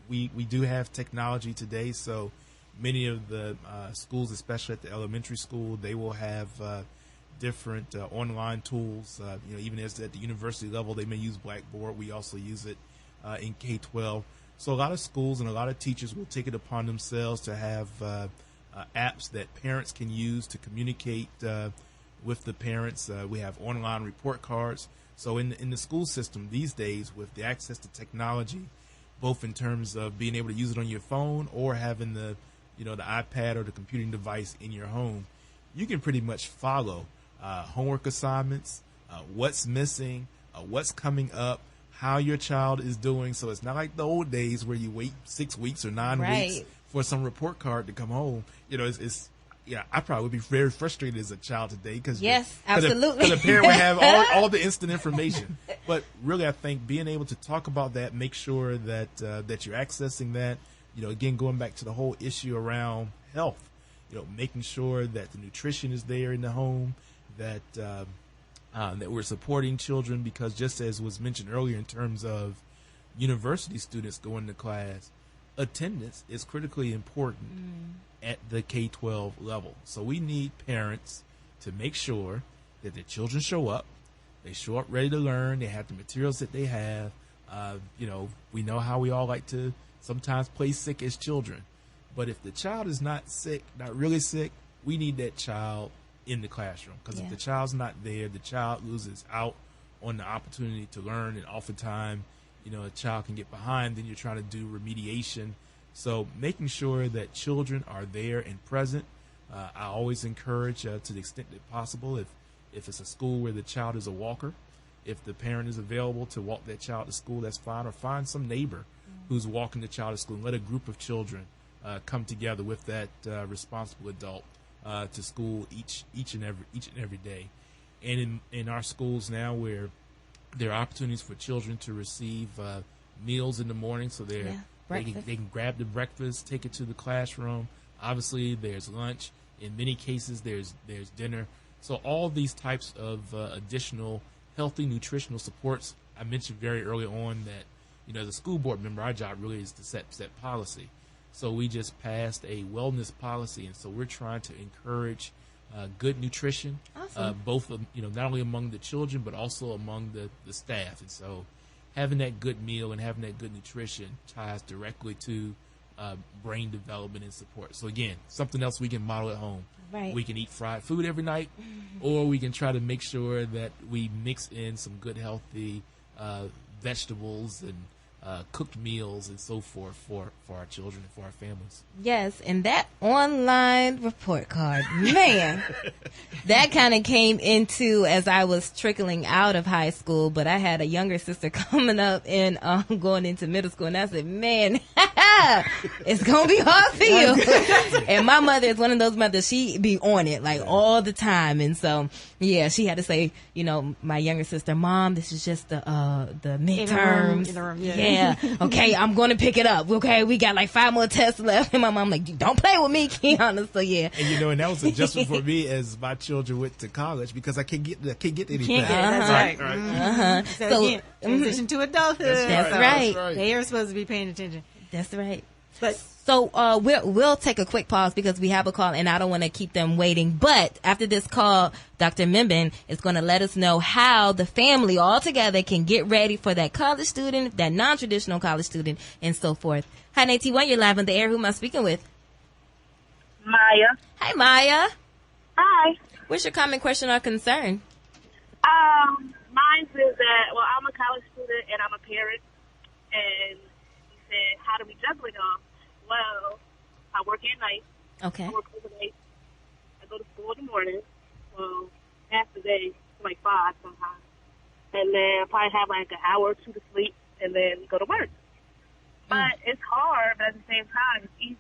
We do have technology today, so many of the schools, especially at the elementary school, they will have different online tools. Even as at the university level, they may use Blackboard. We also use it in K-12. So a lot of schools and a lot of teachers will take it upon themselves to have apps that parents can use to communicate with the parents. We have online report cards. So in the school system these days, with the access to technology, both in terms of being able to use it on your phone or having the iPad or the computing device in your home, you can pretty much follow homework assignments, what's missing, what's coming up, how your child is doing. So it's not like the old days where you wait 6 weeks or 9 weeks for some report card to come home. I probably would be very frustrated as a child today because absolutely, the parent would have all the instant information. But really, I think being able to talk about that, make sure that that you're accessing that. Again, going back to the whole issue around health, making sure that the nutrition is there in the home, that that we're supporting children, because just as was mentioned earlier in terms of university students going to class, attendance is critically important at the K-12 level. So we need parents to make sure that their children show up. They show up ready to learn. They have the materials that they have. We know how we all like to sometimes play sick as children. But if the child is not sick, not really sick, we need that child in the classroom. Because if the child's not there, the child loses out on the opportunity to learn. And oftentimes, a child can get behind. Then you're trying to do remediation. So making sure that children are there and present. I always encourage, to the extent that possible, if it's a school where the child is a walker, if the parent is available to walk that child to school, that's fine. Or find some neighbor who's walking the child to school, and let a group of children come together with that responsible adult to school each and every day. And in our schools now, where there are opportunities for children to receive meals in the morning, so they can grab the breakfast, take it to the classroom. Obviously, there's lunch. In many cases, there's dinner. So all these types of additional healthy nutritional supports. I mentioned very early on that, as a school board member, our job really is to set policy. So we just passed a wellness policy, and so we're trying to encourage good nutrition, Awesome. both not only among the children but also among the staff. And so having that good meal and having that good nutrition ties directly to brain development and support. So again, something else we can model at home. Right. We can eat fried food every night, or we can try to make sure that we mix in some good healthy vegetables and cooked meals and so forth for our children and for our families. Yes, and that online report card, man, that kind of came into as I was trickling out of high school, but I had a younger sister coming up and going into middle school, and I said, man, it's going to be hard for you. And my mother is one of those mothers, she be on it like all the time. And so, yeah, she had to say, my younger sister, Mom, this is just the midterms. In the room, yeah. Okay, I'm going to pick it up. Okay, we got like 5 more tests left. And my mom like, don't play with me, Khiara. So yeah. And and that was an adjustment for me as my children went to college because I can't get anything. That's right. So again, transition to adulthood. That's right. They are supposed to be paying attention. That's right. But so we'll take a quick pause because we have a call and I don't want to keep them waiting. But after this call, Dr. Mebane is going to let us know how the family all together can get ready for that college student, that non-traditional college student, and so forth. Hi, Nate1, you're live on the air. Who am I speaking with? Maya. Hi, Maya. Hi. What's your comment, question, or concern? Mine is that, I'm a college student and I'm a parent, and he said, how do we juggle it all? Well, I work at night. Okay. I work overnight. I go to school in the morning. Well, half the day, like 5 sometimes. And then I probably have like an hour or 2 to sleep and then go to work. But it's hard, but at the same time, it's easy.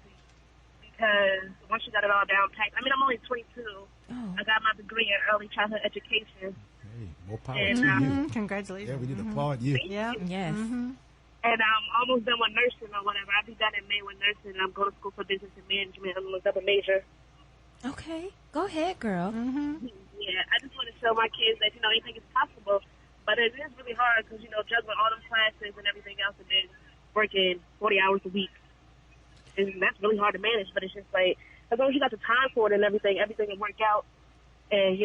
Because once you got it all down packed, I'm only 22. I got my degree in early childhood education. Hey, more power to you. Congratulations. Yeah, we need to applaud you. Yeah. Yes. And I'm almost done with nursing or whatever. I'll be done in May with nursing. I'm going to school for business and management. I'm going to double major. Okay. Go ahead, girl. Yeah, I just want to show my kids that, anything is possible. But it is really hard because, juggling all them classes and everything else and then working 40 hours a week. And that's really hard to manage. But it's just like, as long as you got the time for it and everything will work out. And,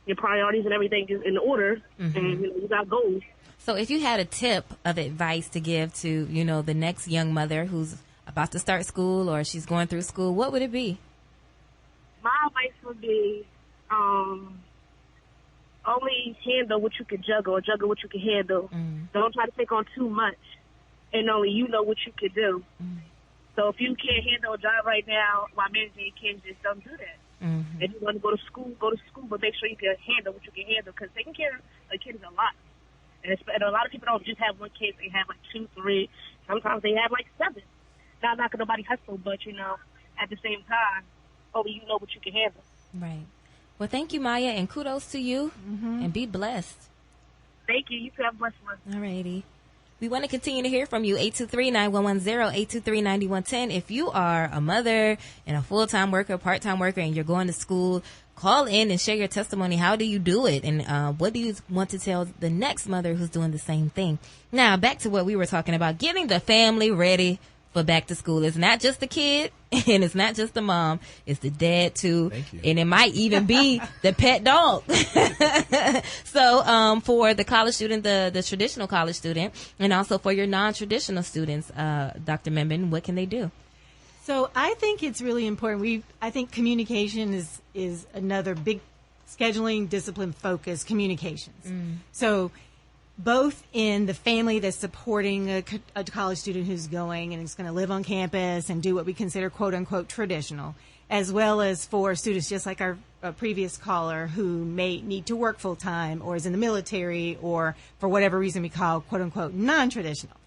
your priorities and everything is in order. And, you got goals. So if you had a tip of advice to give to, the next young mother who's about to start school or she's going through school, what would it be? My advice would be only handle what you can juggle or juggle what you can handle. Don't try to take on too much, and only you know what you can do. So if you can't handle a job right now while managing your kids, just don't do that. If you want to go to school, but make sure you can handle what you can handle because taking care of a kid is a lot. And a lot of people don't just have one kid. They have like 2, 3. Sometimes they have like 7. Not knocking nobody hustle, but, at the same time, only you know what you can handle. Right. Well, thank you, Maya, and kudos to you, and be blessed. Thank you. You too. Have a blessed one. All righty. We want to continue to hear from you, 823-9110, 823-9110. If you are a mother and a full-time worker, part-time worker, and you're going to school, call in and share your testimony. How do you do it? And what do you want to tell the next mother who's doing the same thing? Now, back to what we were talking about, getting the family ready for back to school. It's not just the kid, and it's not just the mom. It's the dad, too. Thank you. And it might even be the pet dog. So for the college student, the traditional college student, and also for your non-traditional students, Dr. Mebane, what can they do? So I think it's really important. I think communication is another big scheduling discipline focus, communications. So both in the family that's supporting a college student who's going and is going to live on campus and do what we consider quote unquote traditional, as well as for students just like our previous caller who may need to work full time or is in the military or for whatever reason we call quote unquote non-traditional.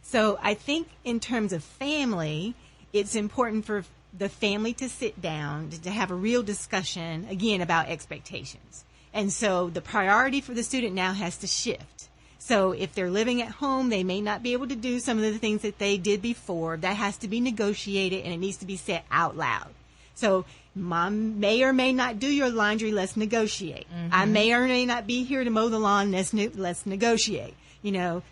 So I think in terms of family, it's important for the family to sit down, to have a real discussion, again, about expectations. And so the priority for the student now has to shift. So if they're living at home, they may not be able to do some of the things that they did before. That has to be negotiated, and it needs to be said out loud. So Mom may or may not do your laundry. Let's negotiate. I may or may not be here to mow the lawn. Let's negotiate.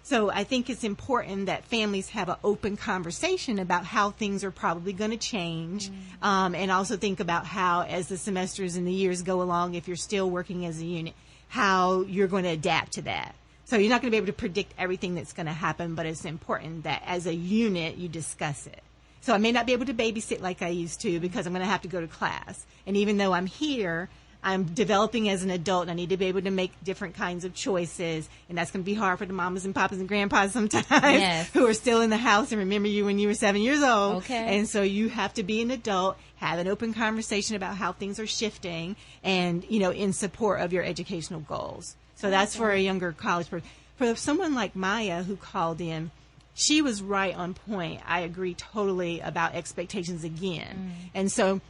So I think it's important that families have an open conversation about how things are probably going to change, and also think about how, as the semesters and the years go along, if you're still working as a unit, how you're going to adapt to that. So you're not going to be able to predict everything that's going to happen, but it's important that as a unit you discuss it. So I may not be able to babysit like I used to because I'm going to have to go to class. And even though I'm here, I'm developing as an adult, and I need to be able to make different kinds of choices, and that's going to be hard for the mamas and papas and grandpas sometimes who are still in the house and remember you when you were 7 years old. Okay. And so you have to be an adult, have an open conversation about how things are shifting, and, in support of your educational goals. So that's for a younger college person. For someone like Maya who called in, she was right on point. I agree totally about expectations again. And so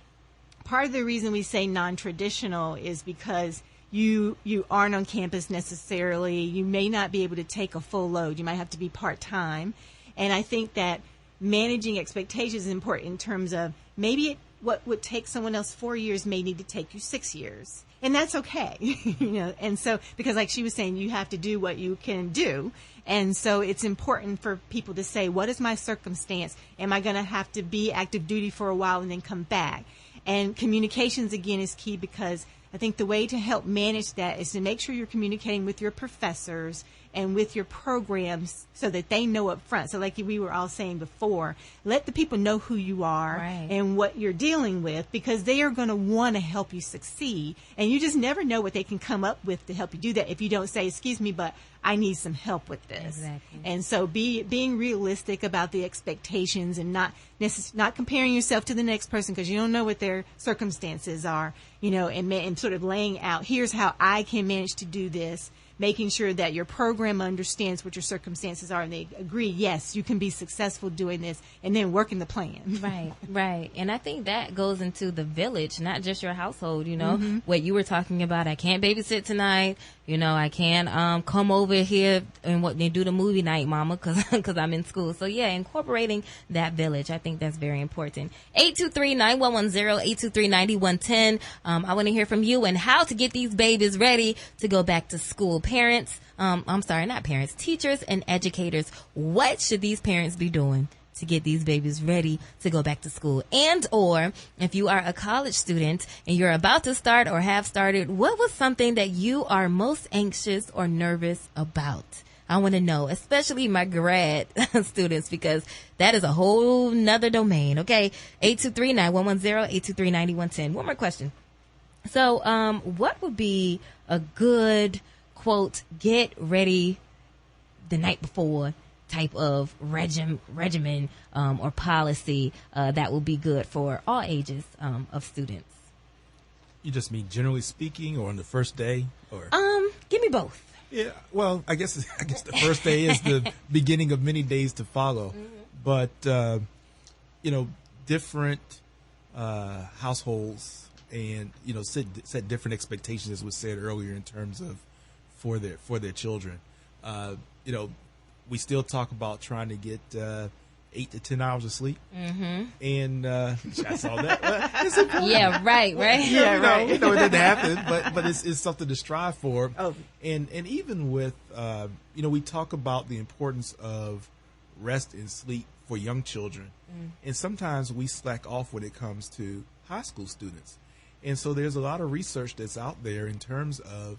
part of the reason we say non-traditional is because you aren't on campus necessarily. You may not be able to take a full load. You might have to be part-time. And I think that managing expectations is important in terms of maybe what would take someone else 4 years may need to take you 6 years. And that's okay. And so, because like she was saying, you have to do what you can do. And so it's important for people to say, what is my circumstance? Am I going to have to be active duty for a while and then come back? And communications, again, is key, because I think the way to help manage that is to make sure you're communicating with your professors and with your programs so that they know up front. So like we were all saying before, let the people know who you are and what you're dealing with, because they are going to want to help you succeed. And you just never know what they can come up with to help you do that if you don't say, excuse me, but I need some help with this. Exactly. And so being realistic about the expectations and not comparing yourself to the next person, because you don't know what their circumstances are, and sort of laying out, here's how I can manage to do this, making sure that your program understands what your circumstances are and they agree, yes, you can be successful doing this, and then working the plan. Right. And I think that goes into the village, not just your household, what you were talking about. I can't babysit tonight. I can't come over here and what they do the movie night, mama, because I'm in school. So, yeah, incorporating that village, I think that's very important. 823-9110, 823-9110. I want to hear from you and how to get these babies ready to go back to school. Parents, not parents, teachers and educators, what should these parents be doing to get these babies ready to go back to school? And or if you are a college student and you're about to start or have started, what was something that you are most anxious or nervous about? I want to know, especially my grad students, because that is a whole nother domain. Okay, 823-9110, 823-9110. One more question. So what would be a good, quote, get ready the night before type of regimen or policy that will be good for all ages of students? You just mean generally speaking, or on the first day, or give me both. Yeah, well, I guess the first day is the beginning of many days to follow, but different households and set different expectations, as was said earlier, in terms of for their children. We still talk about trying to get 8 to 10 hours of sleep. And I saw that. It's important. Yeah, right. Right. We know it didn't happen, but it's something to strive for. Oh. And even with, we talk about the importance of rest and sleep for young children. And sometimes we slack off when it comes to high school students. And so there's a lot of research that's out there in terms of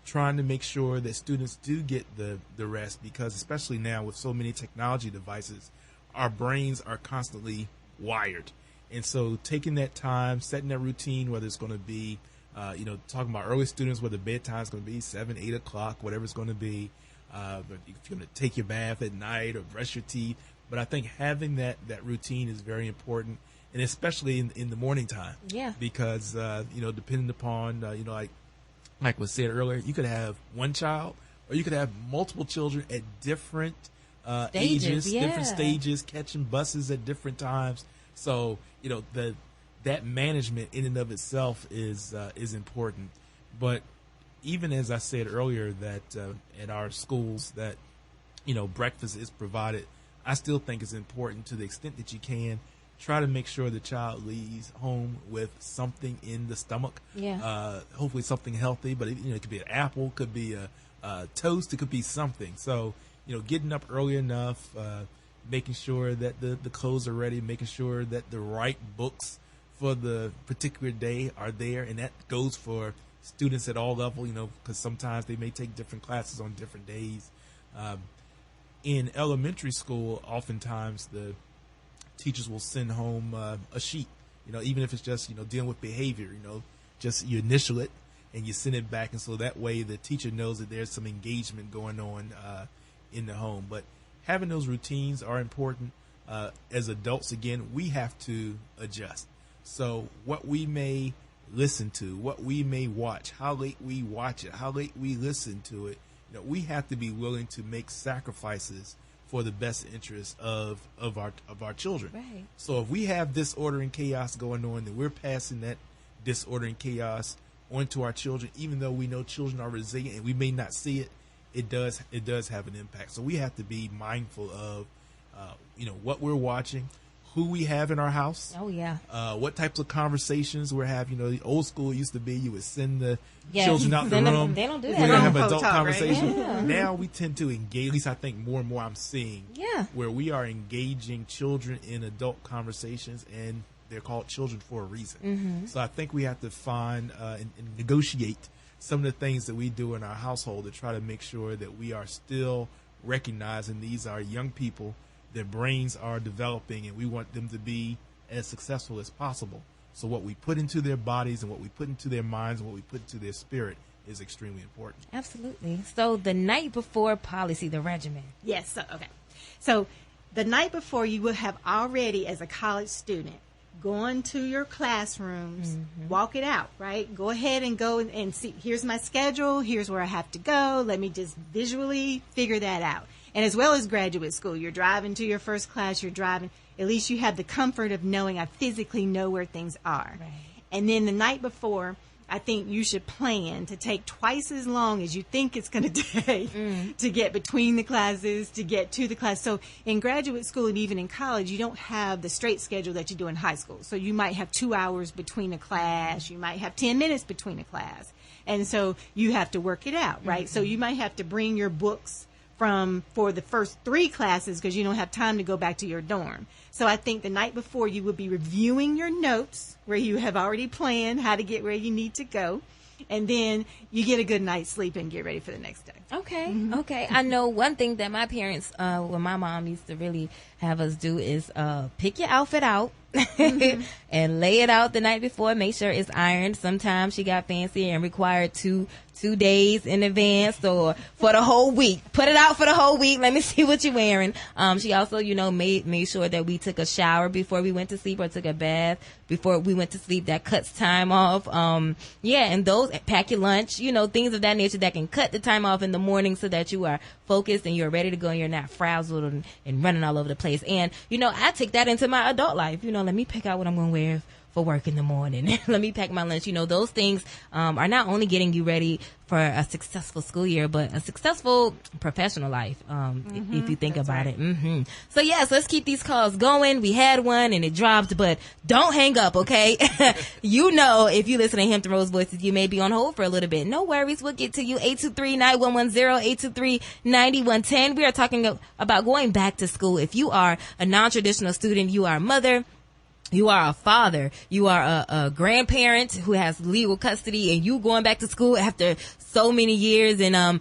trying to make sure that students do get the rest, because especially now with so many technology devices, our brains are constantly wired. And so taking that time, setting that routine, whether it's going to be, talking about early students, whether bedtime is going to be 7, 8 o'clock, whatever it's going to be, but if you're going to take your bath at night or brush your teeth. But I think having that routine is very important, and especially in the morning time. Yeah. Because, depending upon, like was said earlier, you could have one child or you could have multiple children at different ages, different stages, catching buses at different times. So, that management in and of itself is important. But even as I said earlier, that at our schools that, breakfast is provided, I still think it's important, to the extent that you can, try to make sure the child leaves home with something in the stomach. Yeah. Hopefully something healthy, but it could be an apple, could be toast. It could be something. So, getting up early enough, making sure that the clothes are ready, making sure that the right books for the particular day are there. And that goes for students at all levels, because sometimes they may take different classes on different days. In elementary school, oftentimes the teachers will send home a sheet, even if it's just, dealing with behavior, just you initial it and you send it back. And so that way the teacher knows that there's some engagement going on in the home. But having those routines are important. As adults, again, we have to adjust. So what we may listen to, what we may watch, how late we watch it, how late we listen to it, we have to be willing to make sacrifices for the best interest of our children. Right. So if we have disorder and chaos going on, then we're passing that disorder and chaos onto our children. Even though we know children are resilient and we may not see it, it does have an impact. So we have to be mindful of what we're watching, who we have in our house. Oh yeah. What types of conversations we're having. The old school used to be you would send the Yes. children out the room. They don't do We're that. gonna have Phone adult talk, right? conversation. Yeah. Now we tend to engage. At least I think more and more I'm seeing. Yeah. Where we are engaging children in adult conversations, and they're called children for a reason. Mm-hmm. So I think we have to find and negotiate some of the things that we do in our household to try to make sure that we are still recognizing these are young people. Their brains are developing, and we want them to be as successful as possible. So what we put into their bodies and what we put into their minds and what we put into their spirit is extremely important. Absolutely. So the night before policy, the regimen. Yes. So the night before, you will have already, as a college student, gone to your classrooms, walk it out, right? Go ahead and go and see, here's my schedule, here's where I have to go. Let me just visually figure that out. And as well as graduate school, you're driving to your first class, at least you have the comfort of knowing I physically know where things are. Right. And then the night before, I think you should plan to take twice as long as you think it's going to take to get between the classes, to get to the class. So in graduate school and even in college, you don't have the straight schedule that you do in high school. So you might have 2 hours between a class. You might have 10 minutes between a class. And so you have to work it out, right? So you might have to bring your books for the first 3 classes because you don't have time to go back to your dorm. So I think the night before you will be reviewing your notes where you have already planned how to get where you need to go. And then you get a good night's sleep and get ready for the next day. Okay. Okay. I know one thing that my parents, my mom used to really have us do is pick your outfit out and lay it out the night before. Make sure it's ironed. Sometimes she got fancy and required two 2 days in advance or for the whole week. Put it out for the whole week. Let me see what you're wearing. She also, made sure that we took a shower before we went to sleep or took a bath before we went to sleep. That cuts time off. And those, pack your lunch, things of that nature that can cut the time off in the morning so that you are focused and you're ready to go and you're not frazzled and running all over the place. And, I take that into my adult life. Let me pick out what I'm going to wear for work in the morning. Let me pack my lunch. Those things are not only getting you ready for a successful school year, but a successful professional life, if you think about it. So, yes, let's keep these calls going. We had one and it dropped, but don't hang up, okay? If you listen to Hampton Rose Voices, you may be on hold for a little bit. No worries. We'll get to you. 823-9110, 823-9110. We are talking about going back to school. If you are a non-traditional student, you are a mother, you are a father, you are a grandparent who has legal custody, and you going back to school after so many years, and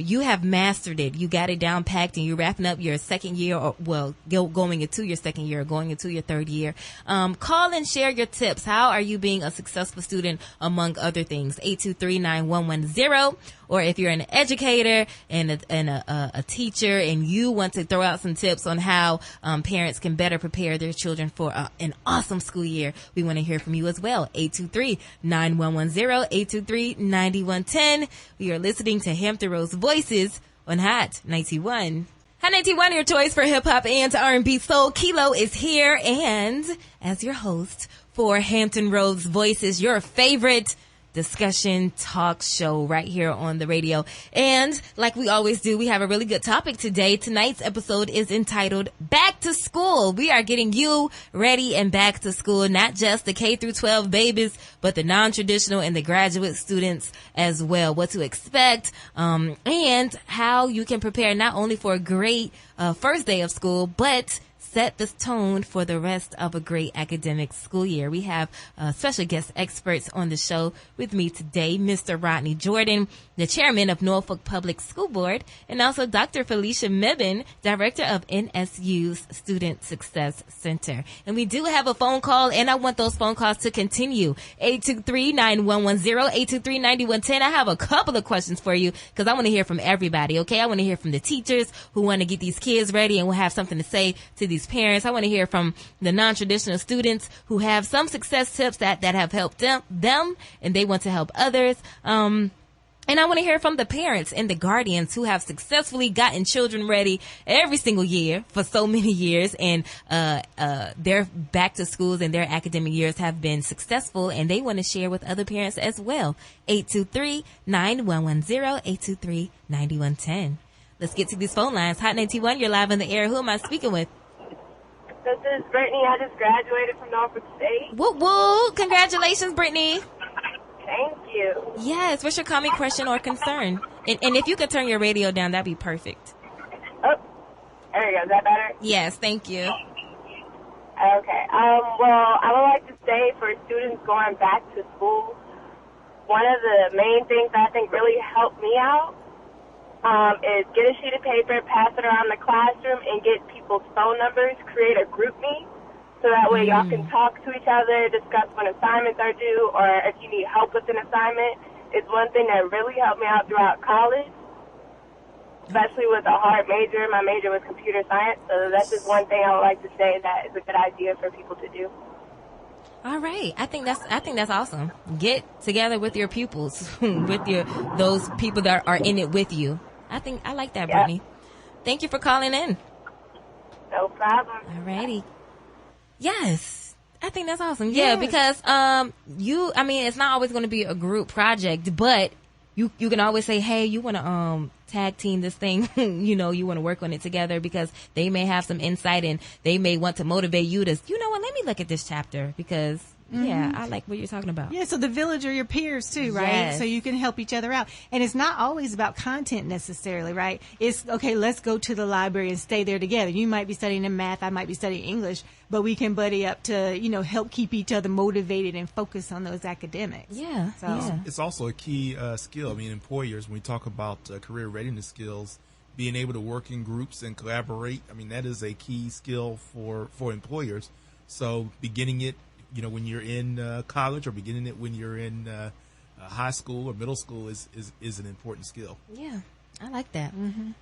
you have mastered it. You got it down packed, and you're wrapping up your second year, going into your second year, or going into your third year. Call and share your tips. How are you being a successful student, among other things? 823-9110. Or if you're an educator and a teacher and you want to throw out some tips on how parents can better prepare their children for an awesome school year, we want to hear from you as well. 823-9110, 823-9110. We are listening to Hampton Rose Voices on Hot 91. Hot 91, your choice for hip-hop and R&B soul. Khilo is here, and as your host for Hampton Rose Voices, your favorite discussion talk show right here on the radio. And like we always do, we have a really good topic today. Tonight's episode is entitled Back to School. We are getting you ready and back to school, not just the K through 12 babies, but the non-traditional and the graduate students as well. What to expect, and how you can prepare not only for a great first day of school, but set the tone for the rest of a great academic school year. We have special guest experts on the show with me today, Mr. Rodney Jordan, the chairman of Norfolk Public School Board, and also Dr. Felicia Mebane, director of NSU's Student Success Center. And we do have a phone call, and I want those phone calls to continue. 823-9110, 823-9110. I have a couple of questions for you because I want to hear from everybody, okay? I want to hear from the teachers who want to get these kids ready and will have something to say to these parents. I want to hear from the non-traditional students who have some success tips that have helped them and they want to help others. And I want to hear from the parents and the guardians who have successfully gotten children ready every single year for so many years, and their back to schools and their academic years have been successful, and they want to share with other parents as well. 823-9110, 823-9110. Let's get to these phone lines. Hot 91, you're live on the air. Who am I speaking with? This is Brittany. I just graduated from Norfolk State. Woo woo! Congratulations, Brittany. Thank you. Yes. What's your comment, question, or concern? And if you could turn your radio down, that'd be perfect. Oh, there you go. Is that better? Yes. Thank you. Okay. Well, I would like to say for students going back to school, one of the main things that I think really helped me out is get a sheet of paper, pass it around the classroom, and get people's phone numbers, create a group meet, so that way y'all can talk to each other, discuss when assignments are due, or if you need help with an assignment. It's one thing that really helped me out throughout college, especially with a hard major. My major was computer science, so that's just one thing I would like to say that is a good idea for people to do. All right. I think that's awesome. Get together with your pupils, with those people that are in it with you. I like that, Yeah. Brittany. Thank you for calling in. No problem. All righty. Yes. I think that's awesome. Yeah, because it's not always going to be a group project, but you can always say, hey, you want to tag team this thing, you want to work on it together, because they may have some insight and they may want to motivate you to, let me look at this chapter because I like what you're talking about. Yeah, so the village are your peers too, right? Yes. So you can help each other out. And it's not always about content necessarily, right? It's, okay, let's go to the library and stay there together. You might be studying in math, I might be studying English, but we can buddy up to, help keep each other motivated and focus on those academics. Yeah. So Yeah. It's also a key skill. I mean, employers, when we talk about career readiness skills, being able to work in groups and collaborate, I mean, that is a key skill for employers. So beginning it, when you're in college, or beginning it when you're in high school or middle school is an important skill. Yeah, I like that.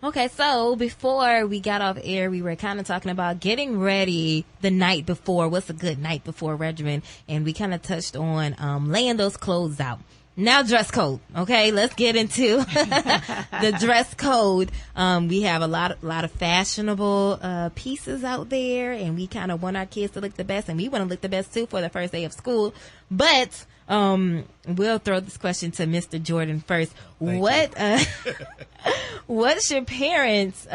Okay, so before we got off air, we were kind of talking about getting ready the night before. What's a good night before regimen? And we kind of touched on laying those clothes out. Now dress code. Okay, let's get into the dress code. We have a lot of fashionable pieces out there, and we kind of want our kids to look the best, and we want to look the best too for the first day of school. But we'll throw this question to Mr. Jordan first. What should parents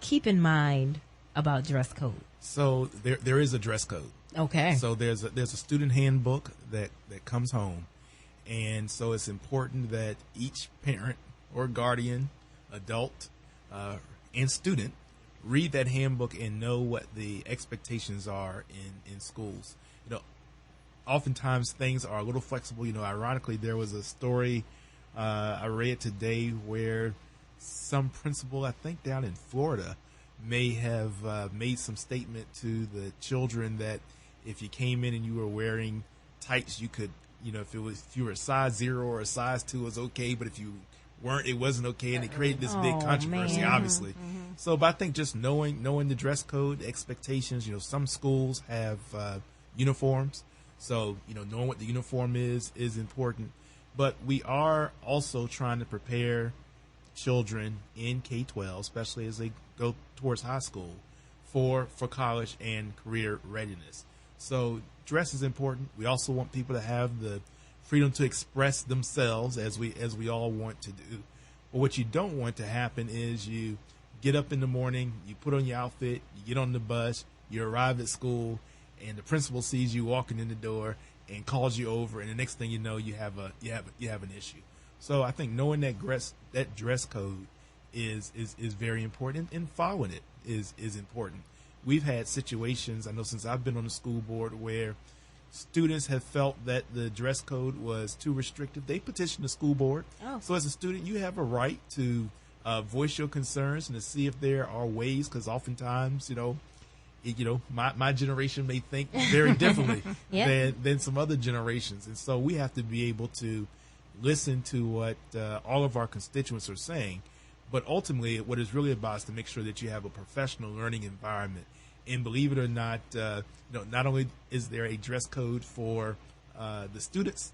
keep in mind about dress code? So there is a dress code. Okay. So there's a student handbook that comes home. And so it's important that each parent or guardian, adult, and student read that handbook and know what the expectations are in schools. Oftentimes things are a little flexible. Ironically, there was a story I read today where some principal, I think down in Florida, may have made some statement to the children that if you came in and you were wearing tights, you could, if you were a size 0 or a size 2, it was okay, but if you weren't, it wasn't okay, and it created this big controversy, obviously. So, but I think just knowing the dress code, expectations, some schools have uniforms, so, knowing what the uniform is important. But we are also trying to prepare children in K-12, especially as they go towards high school, for college and career readiness. So dress is important. We also want people to have the freedom to express themselves as we all want to do. But what you don't want to happen is you get up in the morning, you put on your outfit, you get on the bus, you arrive at school, and the principal sees you walking in the door and calls you over, and the next thing you know, you have an issue. So I think knowing that dress code is very important, and following it is important. We've had situations, I know since I've been on the school board, where students have felt that the dress code was too restrictive. They petitioned the school board. Oh. So as a student, you have a right to voice your concerns and to see if there are ways, because oftentimes, my generation may think very differently than some other generations. And so we have to be able to listen to what all of our constituents are saying. But ultimately, what it's really about is to make sure that you have a professional learning environment. And believe it or not, not only is there a dress code for the students,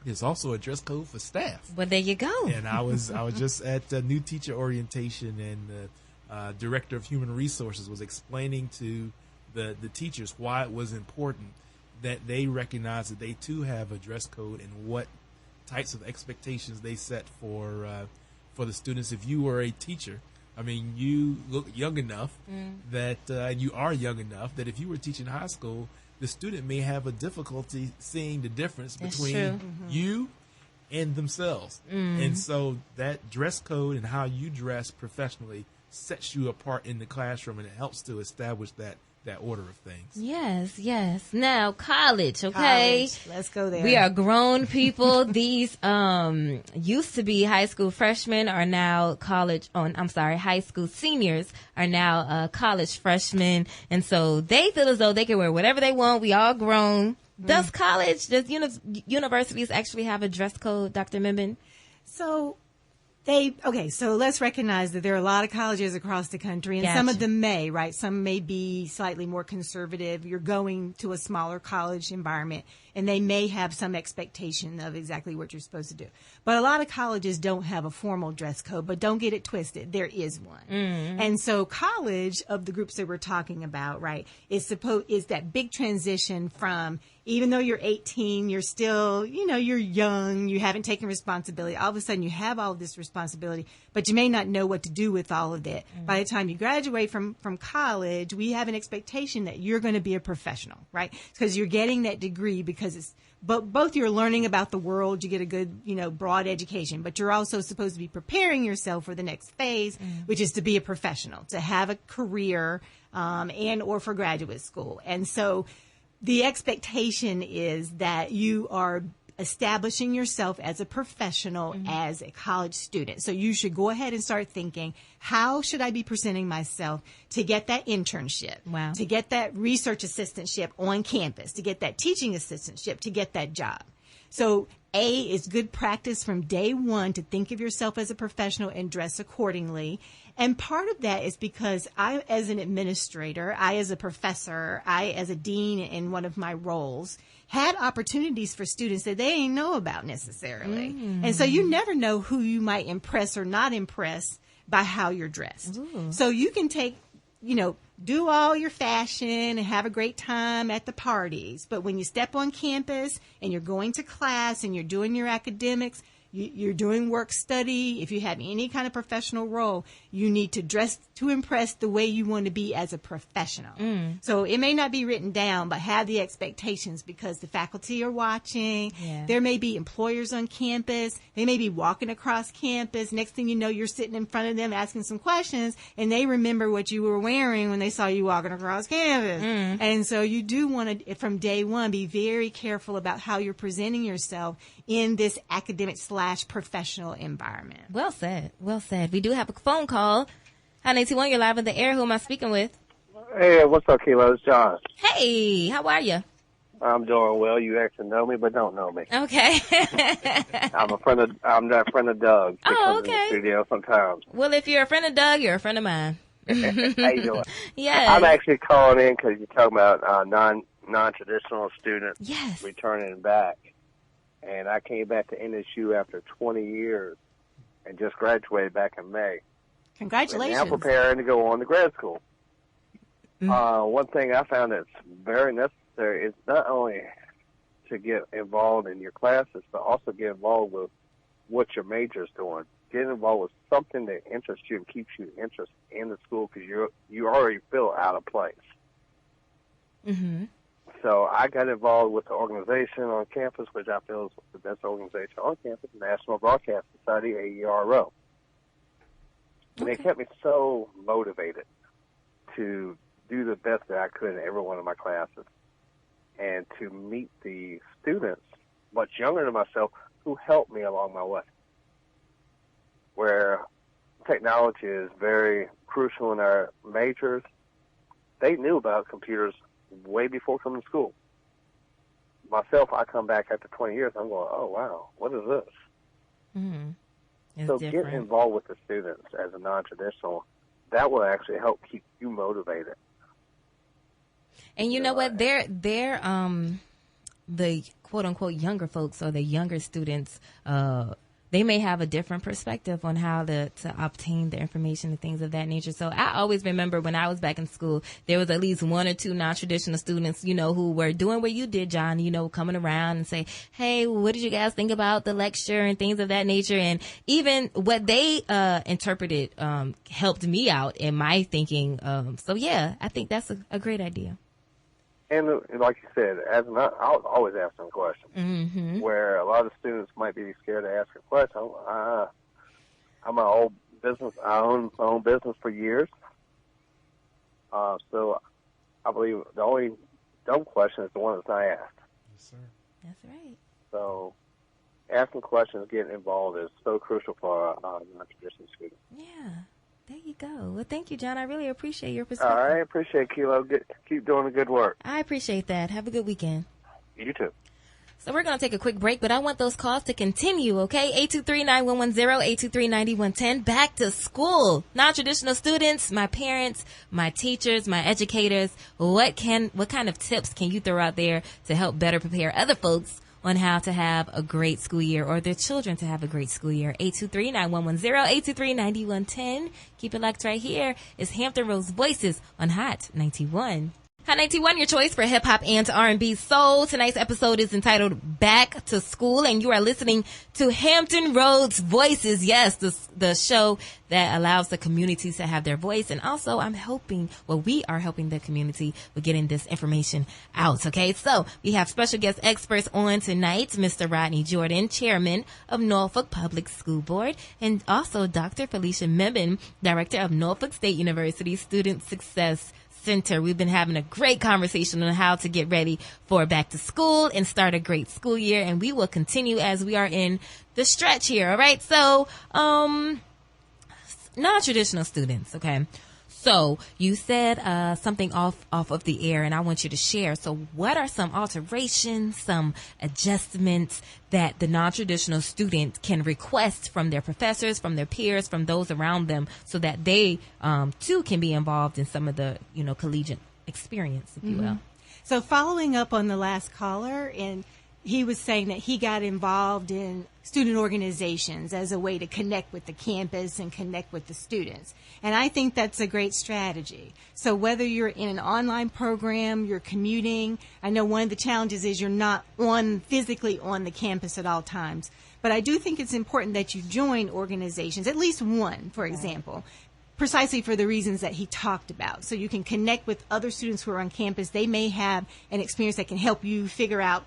there's also a dress code for staff. Well, there you go. And I was just at new teacher orientation, and the director of human resources was explaining to the teachers why it was important that they recognize that they too have a dress code and what types of expectations they set for the students. If you were a teacher, I mean, you look young enough that you are young enough that if you were teaching high school, the student may have a difficulty seeing the difference between you and themselves. And so that dress code and how you dress professionally sets you apart in the classroom, and it helps to establish that order of things. Yes. Now, college, okay? College. Let's go there. We are grown people. These used to be high school freshmen are now high school seniors are now college freshmen. And so they feel as though they can wear whatever they want. We all grown. Does universities actually have a dress code, Dr. Mebane? So let's recognize that there are a lot of colleges across the country, and some of them may, right? Some may be slightly more conservative. You're going to a smaller college environment, and they may have some expectation of exactly what you're supposed to do. But a lot of colleges don't have a formal dress code, but don't get it twisted. There is one. And so college, of the groups that we're talking about, right, is that big transition from, even though you're 18, you're still, you're young, you haven't taken responsibility. All of a sudden you have all of this responsibility, but you may not know what to do with all of that. By the time you graduate from college, we have an expectation that you're going to be a professional, right? Because you're getting that degree because both you're learning about the world, you get a good, broad education, but you're also supposed to be preparing yourself for the next phase, which is to be a professional, to have a career, and or for graduate school. And so the expectation is that you are establishing yourself as a professional, as a college student. So you should go ahead and start thinking, how should I be presenting myself to get that internship, to get that research assistantship on campus, to get that teaching assistantship, to get that job. So A, is good practice from day one to think of yourself as a professional and dress accordingly. And part of that is because I, as an administrator, I, as a professor, I, as a dean in one of my roles, had opportunities for students that they didn't know about necessarily. And so you never know who you might impress or not impress by how you're dressed. So you can take, do all your fashion and have a great time at the parties. But when you step on campus and you're going to class and you're doing your academics, you're doing work study, if you have any kind of professional role, you need to dress to impress the way you want to be as a professional. So it may not be written down, but have the expectations because the faculty are watching. There may be employers on campus. They may be walking across campus. Next thing you know, you're sitting in front of them asking some questions, and they remember what you were wearing when they saw you walking across campus. And so you do want to, from day one, be very careful about how you're presenting yourself in this academic / professional environment. Well said. We do have a phone call. Hi, 91, you're live in the air. Who am I speaking with? Hey, what's up, Khilo? It's John. Hey, how are you? I'm doing well. You actually know me, but don't know me. Okay. I'm that friend of Doug. Oh, okay. In the studio sometimes. Well, if you're a friend of Doug, you're a friend of mine. How you doing? Yes. I'm actually calling in because you're talking about non-traditional students returning back. And I came back to NSU after 20 years and just graduated back in May. Congratulations. And now preparing to go on to grad school. One thing I found that's very necessary is not only to get involved in your classes, but also get involved with what your major is doing. Get involved with something that interests you and keeps you interested in the school because you already feel out of place. Mm-hmm. So I got involved with the organization on campus, which I feel is the best organization on campus, National Broadcast Society, AERO. And it kept me so motivated to do the best that I could in every one of my classes and to meet the students much younger than myself who helped me along my way. Where technology is very crucial in our majors, they knew about computers way before coming to school. Myself, I come back after 20 years, I'm going, oh, wow, what is this? Mm-hmm. So get involved with the students as a non-traditional. That will actually help keep you motivated. And you know what? They're the quote-unquote younger folks or the younger students, they may have a different perspective on how to obtain the information and things of that nature. So I always remember when I was back in school, there was at least one or two non-traditional students, who were doing what you did, John, coming around and say, hey, what did you guys think about the lecture and things of that nature? And even what they interpreted helped me out in my thinking. So, yeah, I think that's a great idea. And like you said, I'll always ask them questions. Mm-hmm. Where a lot of students might be scared to ask a question. I'm an old business. I own my own business for years. So I believe the only dumb question is the one that's not asked. Yes, sir. That's right. So asking questions, getting involved is so crucial for a non-traditional student. Yeah. There you go. Well, thank you, John. I really appreciate your perspective. I appreciate Khilo. Keep doing the good work. I appreciate that. Have a good weekend. You too. So we're going to take a quick break, but I want those calls to continue, okay? 823-9110, 823-9110. Back to school. Non-traditional students, my parents, my teachers, my educators. What kind of tips can you throw out there to help better prepare other folks on how to have a great school year or their children to have a great school year? 823-9110, 823-9110. Keep it locked right here. It's Hampton Roads Voices on Hot 91. Hot 91, your choice for hip hop and R&B soul. Tonight's episode is entitled Back to School, and you are listening to Hampton Roads Voices. Yes, the show that allows the communities to have their voice. And also we are helping the community with getting this information out. Okay, so we have special guest experts on tonight, Mr. Rodney Jordan, chairman of Norfolk Public School Board, and also Dr. Felicia Mebane, director of Norfolk State University Student Success Center. We've been having a great conversation on how to get ready for back to school and start a great school year, and we will continue as we are in the stretch here. All right, so non-traditional students. Okay, so you said something off of the air, and I want you to share. So what are some alterations, some adjustments that the non-traditional student can request from their professors, from their peers, from those around them, so that they too can be involved in some of the collegiate experience, if you will? So following up on the last caller, and he was saying that he got involved in student organizations as a way to connect with the campus and connect with the students. And I think that's a great strategy. So whether you're in an online program, you're commuting, I know one of the challenges is you're not physically on the campus at all times. But I do think it's important that you join organizations, at least one, for example, precisely for the reasons that he talked about. So you can connect with other students who are on campus. They may have an experience that can help you figure out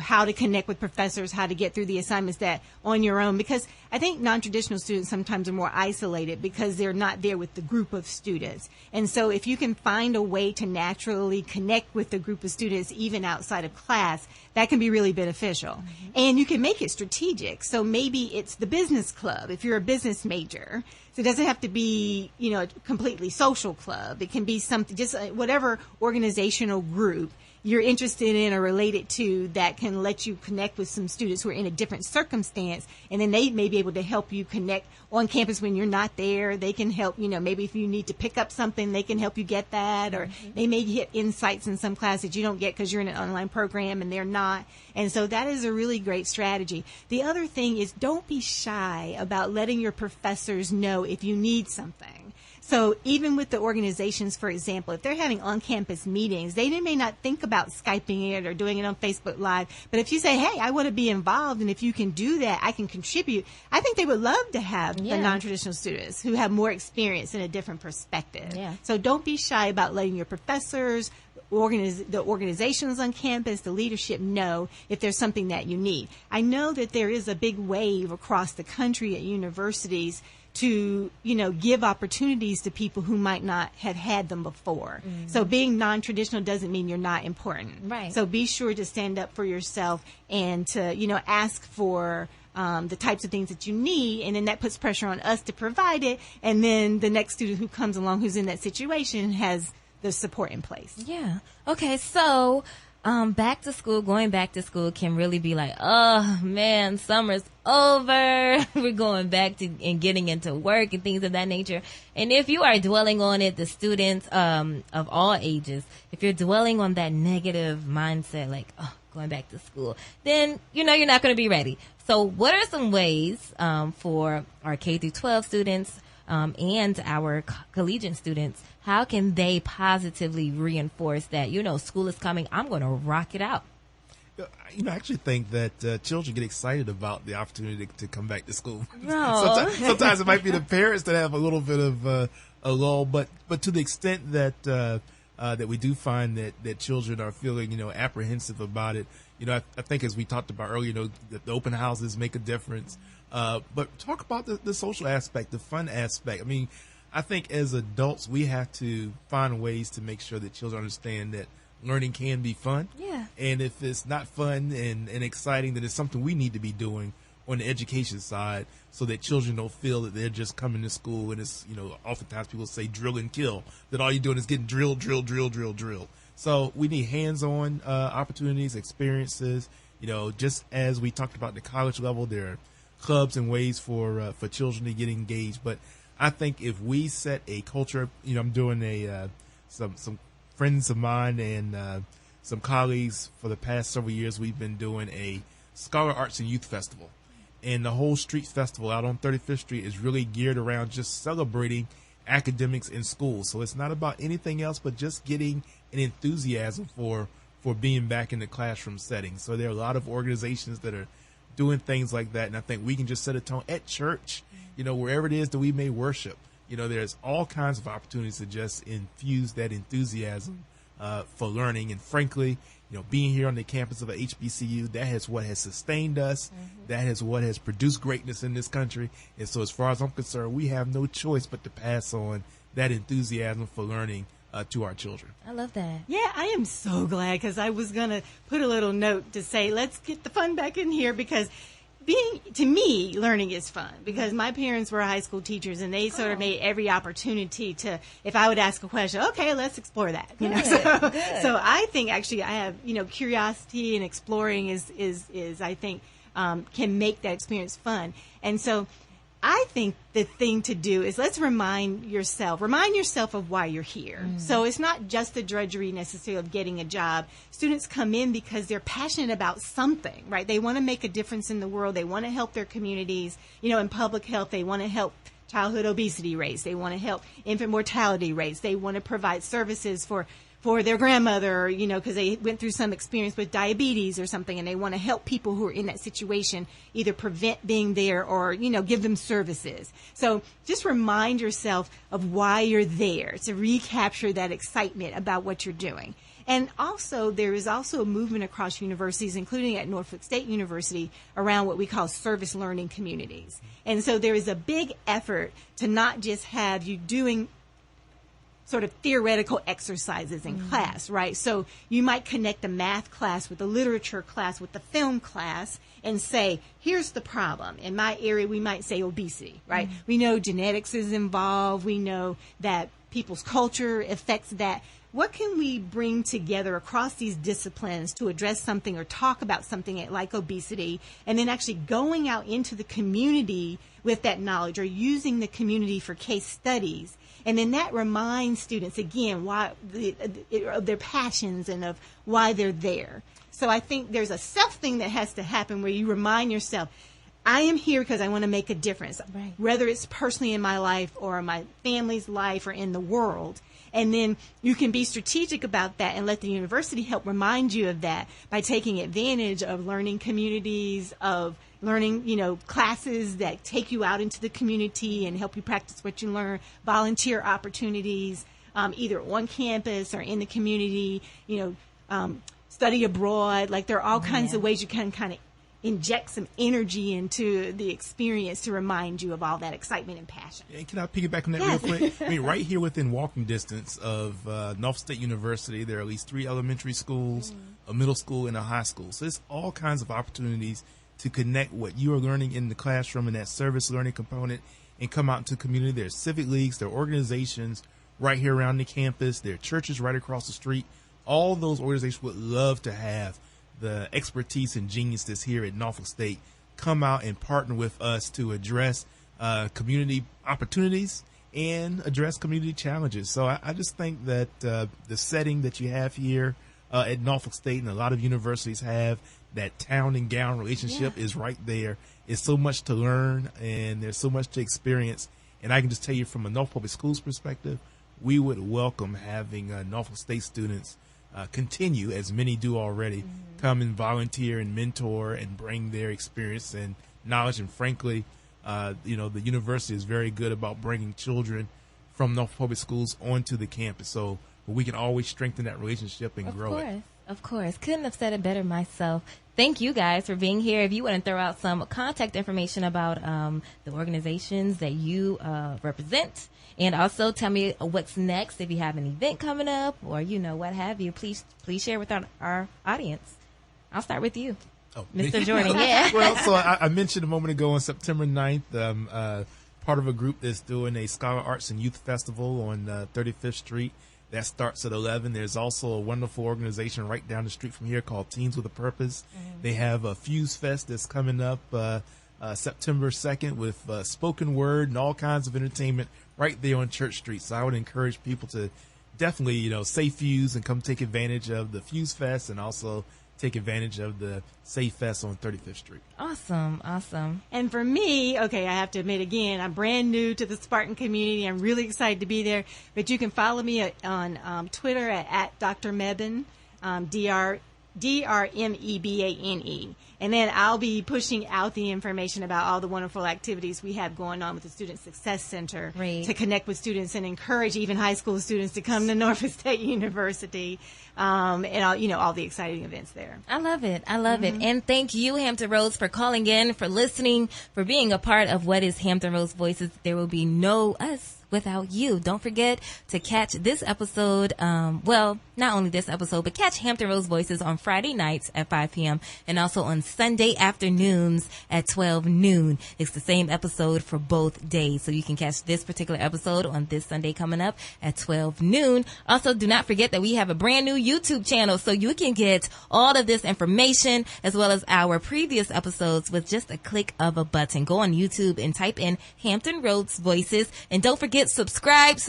how to connect with professors, how to get through the assignments that on your own. Because I think non-traditional students sometimes are more isolated because they're not there with the group of students. And so if you can find a way to naturally connect with the group of students, even outside of class, that can be really beneficial. Mm-hmm. And you can make it strategic. So maybe it's the business club if you're a business major. So it doesn't have to be, a completely social club. It can be something, just whatever organizational group you're interested in or related to that can let you connect with some students who are in a different circumstance, and then they may be able to help you connect on campus when you're not there. They can help, maybe if you need to pick up something, they can help you get that, or they may get insights in some class that you don't get because you're in an online program and they're not. And so that is a really great strategy. The other thing is don't be shy about letting your professors know if you need something. So even with the organizations, for example, if they're having on-campus meetings, they may not think about Skyping it or doing it on Facebook Live. But if you say, hey, I want to be involved, and if you can do that, I can contribute, I think they would love to have the non-traditional students who have more experience and a different perspective. Yeah. So don't be shy about letting your professors, the organizations on campus, the leadership know if there's something that you need. I know that there is a big wave across the country at universities to, give opportunities to people who might not have had them before. Mm-hmm. So being non-traditional doesn't mean you're not important. Right. So be sure to stand up for yourself and to, ask for the types of things that you need, and then that puts pressure on us to provide it, and then the next student who comes along who's in that situation has the support in place. Yeah. Okay, so going back to school can really be like, oh man, summer's over. We're going back to and getting into work and things of that nature. And if you are dwelling on it, the students of all ages, if you're dwelling on that negative mindset, like, oh, going back to school, then you're not going to be ready. So what are some ways for our K through 12 students and our collegiate students, how can they positively reinforce that, school is coming, I'm going to rock it out? I actually think that children get excited about the opportunity to come back to school. No. Sometimes it might be the parents that have a little bit of a lull, but to the extent that that we do find that children are feeling, apprehensive about it, I think as we talked about earlier, that the open houses make a difference. But talk about the social aspect, the fun aspect. I mean, I think as adults, we have to find ways to make sure that children understand that learning can be fun. Yeah. And if it's not fun and exciting, then it's something we need to be doing on the education side so that children don't feel that they're just coming to school and it's, oftentimes people say drill and kill, that all you're doing is getting drill. So we need hands-on opportunities, experiences. Just as we talked about at the college level, there are clubs and ways for children to get engaged. But I think if we set a culture, I'm doing some friends of mine and some colleagues for the past several years, we've been doing a Scholar Arts and Youth Festival. And the whole street festival out on 35th Street is really geared around just celebrating academics in school. So it's not about anything else but just getting an enthusiasm for being back in the classroom setting. So there are a lot of organizations that are doing things like that, and I think we can just set a tone at church, wherever it is that we may worship. There's all kinds of opportunities to just infuse that enthusiasm for learning. And frankly, being here on the campus of a HBCU, that is what has sustained us. Mm-hmm. That is what has produced greatness in this country. And so as far as I'm concerned, we have no choice but to pass on that enthusiasm for learning to our children. I love that. Yeah, I am so glad, because I was going to put a little note to say, let's get the fun back in here, because to me, learning is fun, because my parents were high school teachers, and they sort of made every opportunity to, if I would ask a question, okay, let's explore that. So I think actually I have, curiosity and exploring is I think, can make that experience fun. And so I think the thing to do is let's remind yourself of why you're here. Mm. So it's not just the drudgery necessarily of getting a job. Students come in because they're passionate about something, right? They want to make a difference in the world. They want to help their communities. In public health, they want to help childhood obesity rates. They want to help infant mortality rates. They want to provide services for their grandmother, because they went through some experience with diabetes or something, and they want to help people who are in that situation, either prevent being there or, give them services. So just remind yourself of why you're there, to recapture that excitement about what you're doing. And also, there is also a movement across universities, including at Norfolk State University, around what we call service learning communities. And so there is a big effort to not just have you doing sort of theoretical exercises in class, right? So you might connect a math class with a literature class with the film class and say, here's the problem. In my area, we might say obesity, right? Mm-hmm. We know genetics is involved. We know that people's culture affects that. What can we bring together across these disciplines to address something or talk about something like obesity, and then actually going out into the community with that knowledge, or using the community for case studies? And then that reminds students, again, why of their passions and of why they're there. So I think there's a self thing that has to happen where you remind yourself, I am here because I want to make a difference, right. whether it's personally in my life or my family's life or in the world. And then you can be strategic about that and let the university help remind you of that by taking advantage of learning communities, of learning, classes that take you out into the community and help you practice what you learn, volunteer opportunities, either on campus or in the community, study abroad. Like there are all kinds of ways you can kind of inject some energy into the experience to remind you of all that excitement and passion. And can I piggyback on that real quick? I mean, right here within walking distance of Norfolk State University, there are at least 3 elementary schools, a middle school, and a high school. So there's all kinds of opportunities to connect what you are learning in the classroom and that service learning component and come out into the community. There's civic leagues, there are organizations right here around the campus, there are churches right across the street. All those organizations would love to have the expertise and genius that's here at Norfolk State come out and partner with us to address community opportunities and address community challenges. So I just think that the setting that you have here at Norfolk State and a lot of universities have, that town and gown relationship is right there. It's so much to learn and there's so much to experience. And I can just tell you from a Norfolk Public Schools perspective, we would welcome having Norfolk State students continue, as many do already, come and volunteer and mentor and bring their experience and knowledge. And frankly, the university is very good about bringing children from Norfolk Public Schools onto the campus. So we can always strengthen that relationship and grow it. Of course. Couldn't have said it better myself. Thank you guys for being here. If you want to throw out some contact information about the organizations that you represent, and also tell me what's next. If you have an event coming up or, what have you, please share with our audience. I'll start with you, Mr. Jordan. Yeah. Well, so I mentioned a moment ago on September 9th, part of a group that's doing a Scholar Arts and Youth Festival on 35th Street. That starts at 11. There's also a wonderful organization right down the street from here called Teens with a Purpose. They have a Fuse Fest that's coming up September 2nd with spoken word and all kinds of entertainment right there on Church Street. So I would encourage people to definitely, say Fuse and come take advantage of the Fuse Fest and also take advantage of the Safe Fest on 35th Street. Awesome. And for me, I have to admit again, I'm brand new to the Spartan community. I'm really excited to be there. But you can follow me on Twitter at Dr. Mebane, DRMEBANE. And then I'll be pushing out the information about all the wonderful activities we have going on with the Student Success Center to connect with students and encourage even high school students to come to Norfolk State University, and all the exciting events there. I love it. And thank you, Hampton Roads, for calling in, for listening, for being a part of what is Hampton Roads Voices. There will be no us without you. Don't forget to catch this episode, not only this episode, but catch Hampton Roads Voices on Friday nights at 5 p.m. and also on Sunday afternoons at 12 noon. It's the same episode for both days. So you can catch this particular episode on this Sunday coming up at 12 noon. Also, do not forget that we have a brand new YouTube channel, so you can get all of this information as well as our previous episodes with just a click of a button. Go on YouTube and type in Hampton Roads Voices, and don't forget, subscribe.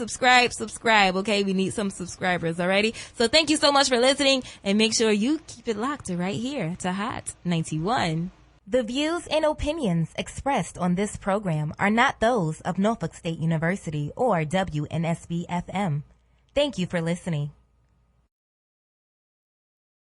Okay, we need some subscribers. Alrighty. So thank you so much for listening, and make sure you keep it locked right here to Hot 91. The views and opinions expressed on this program are not those of Norfolk State University or WNSB FM. Thank you for listening.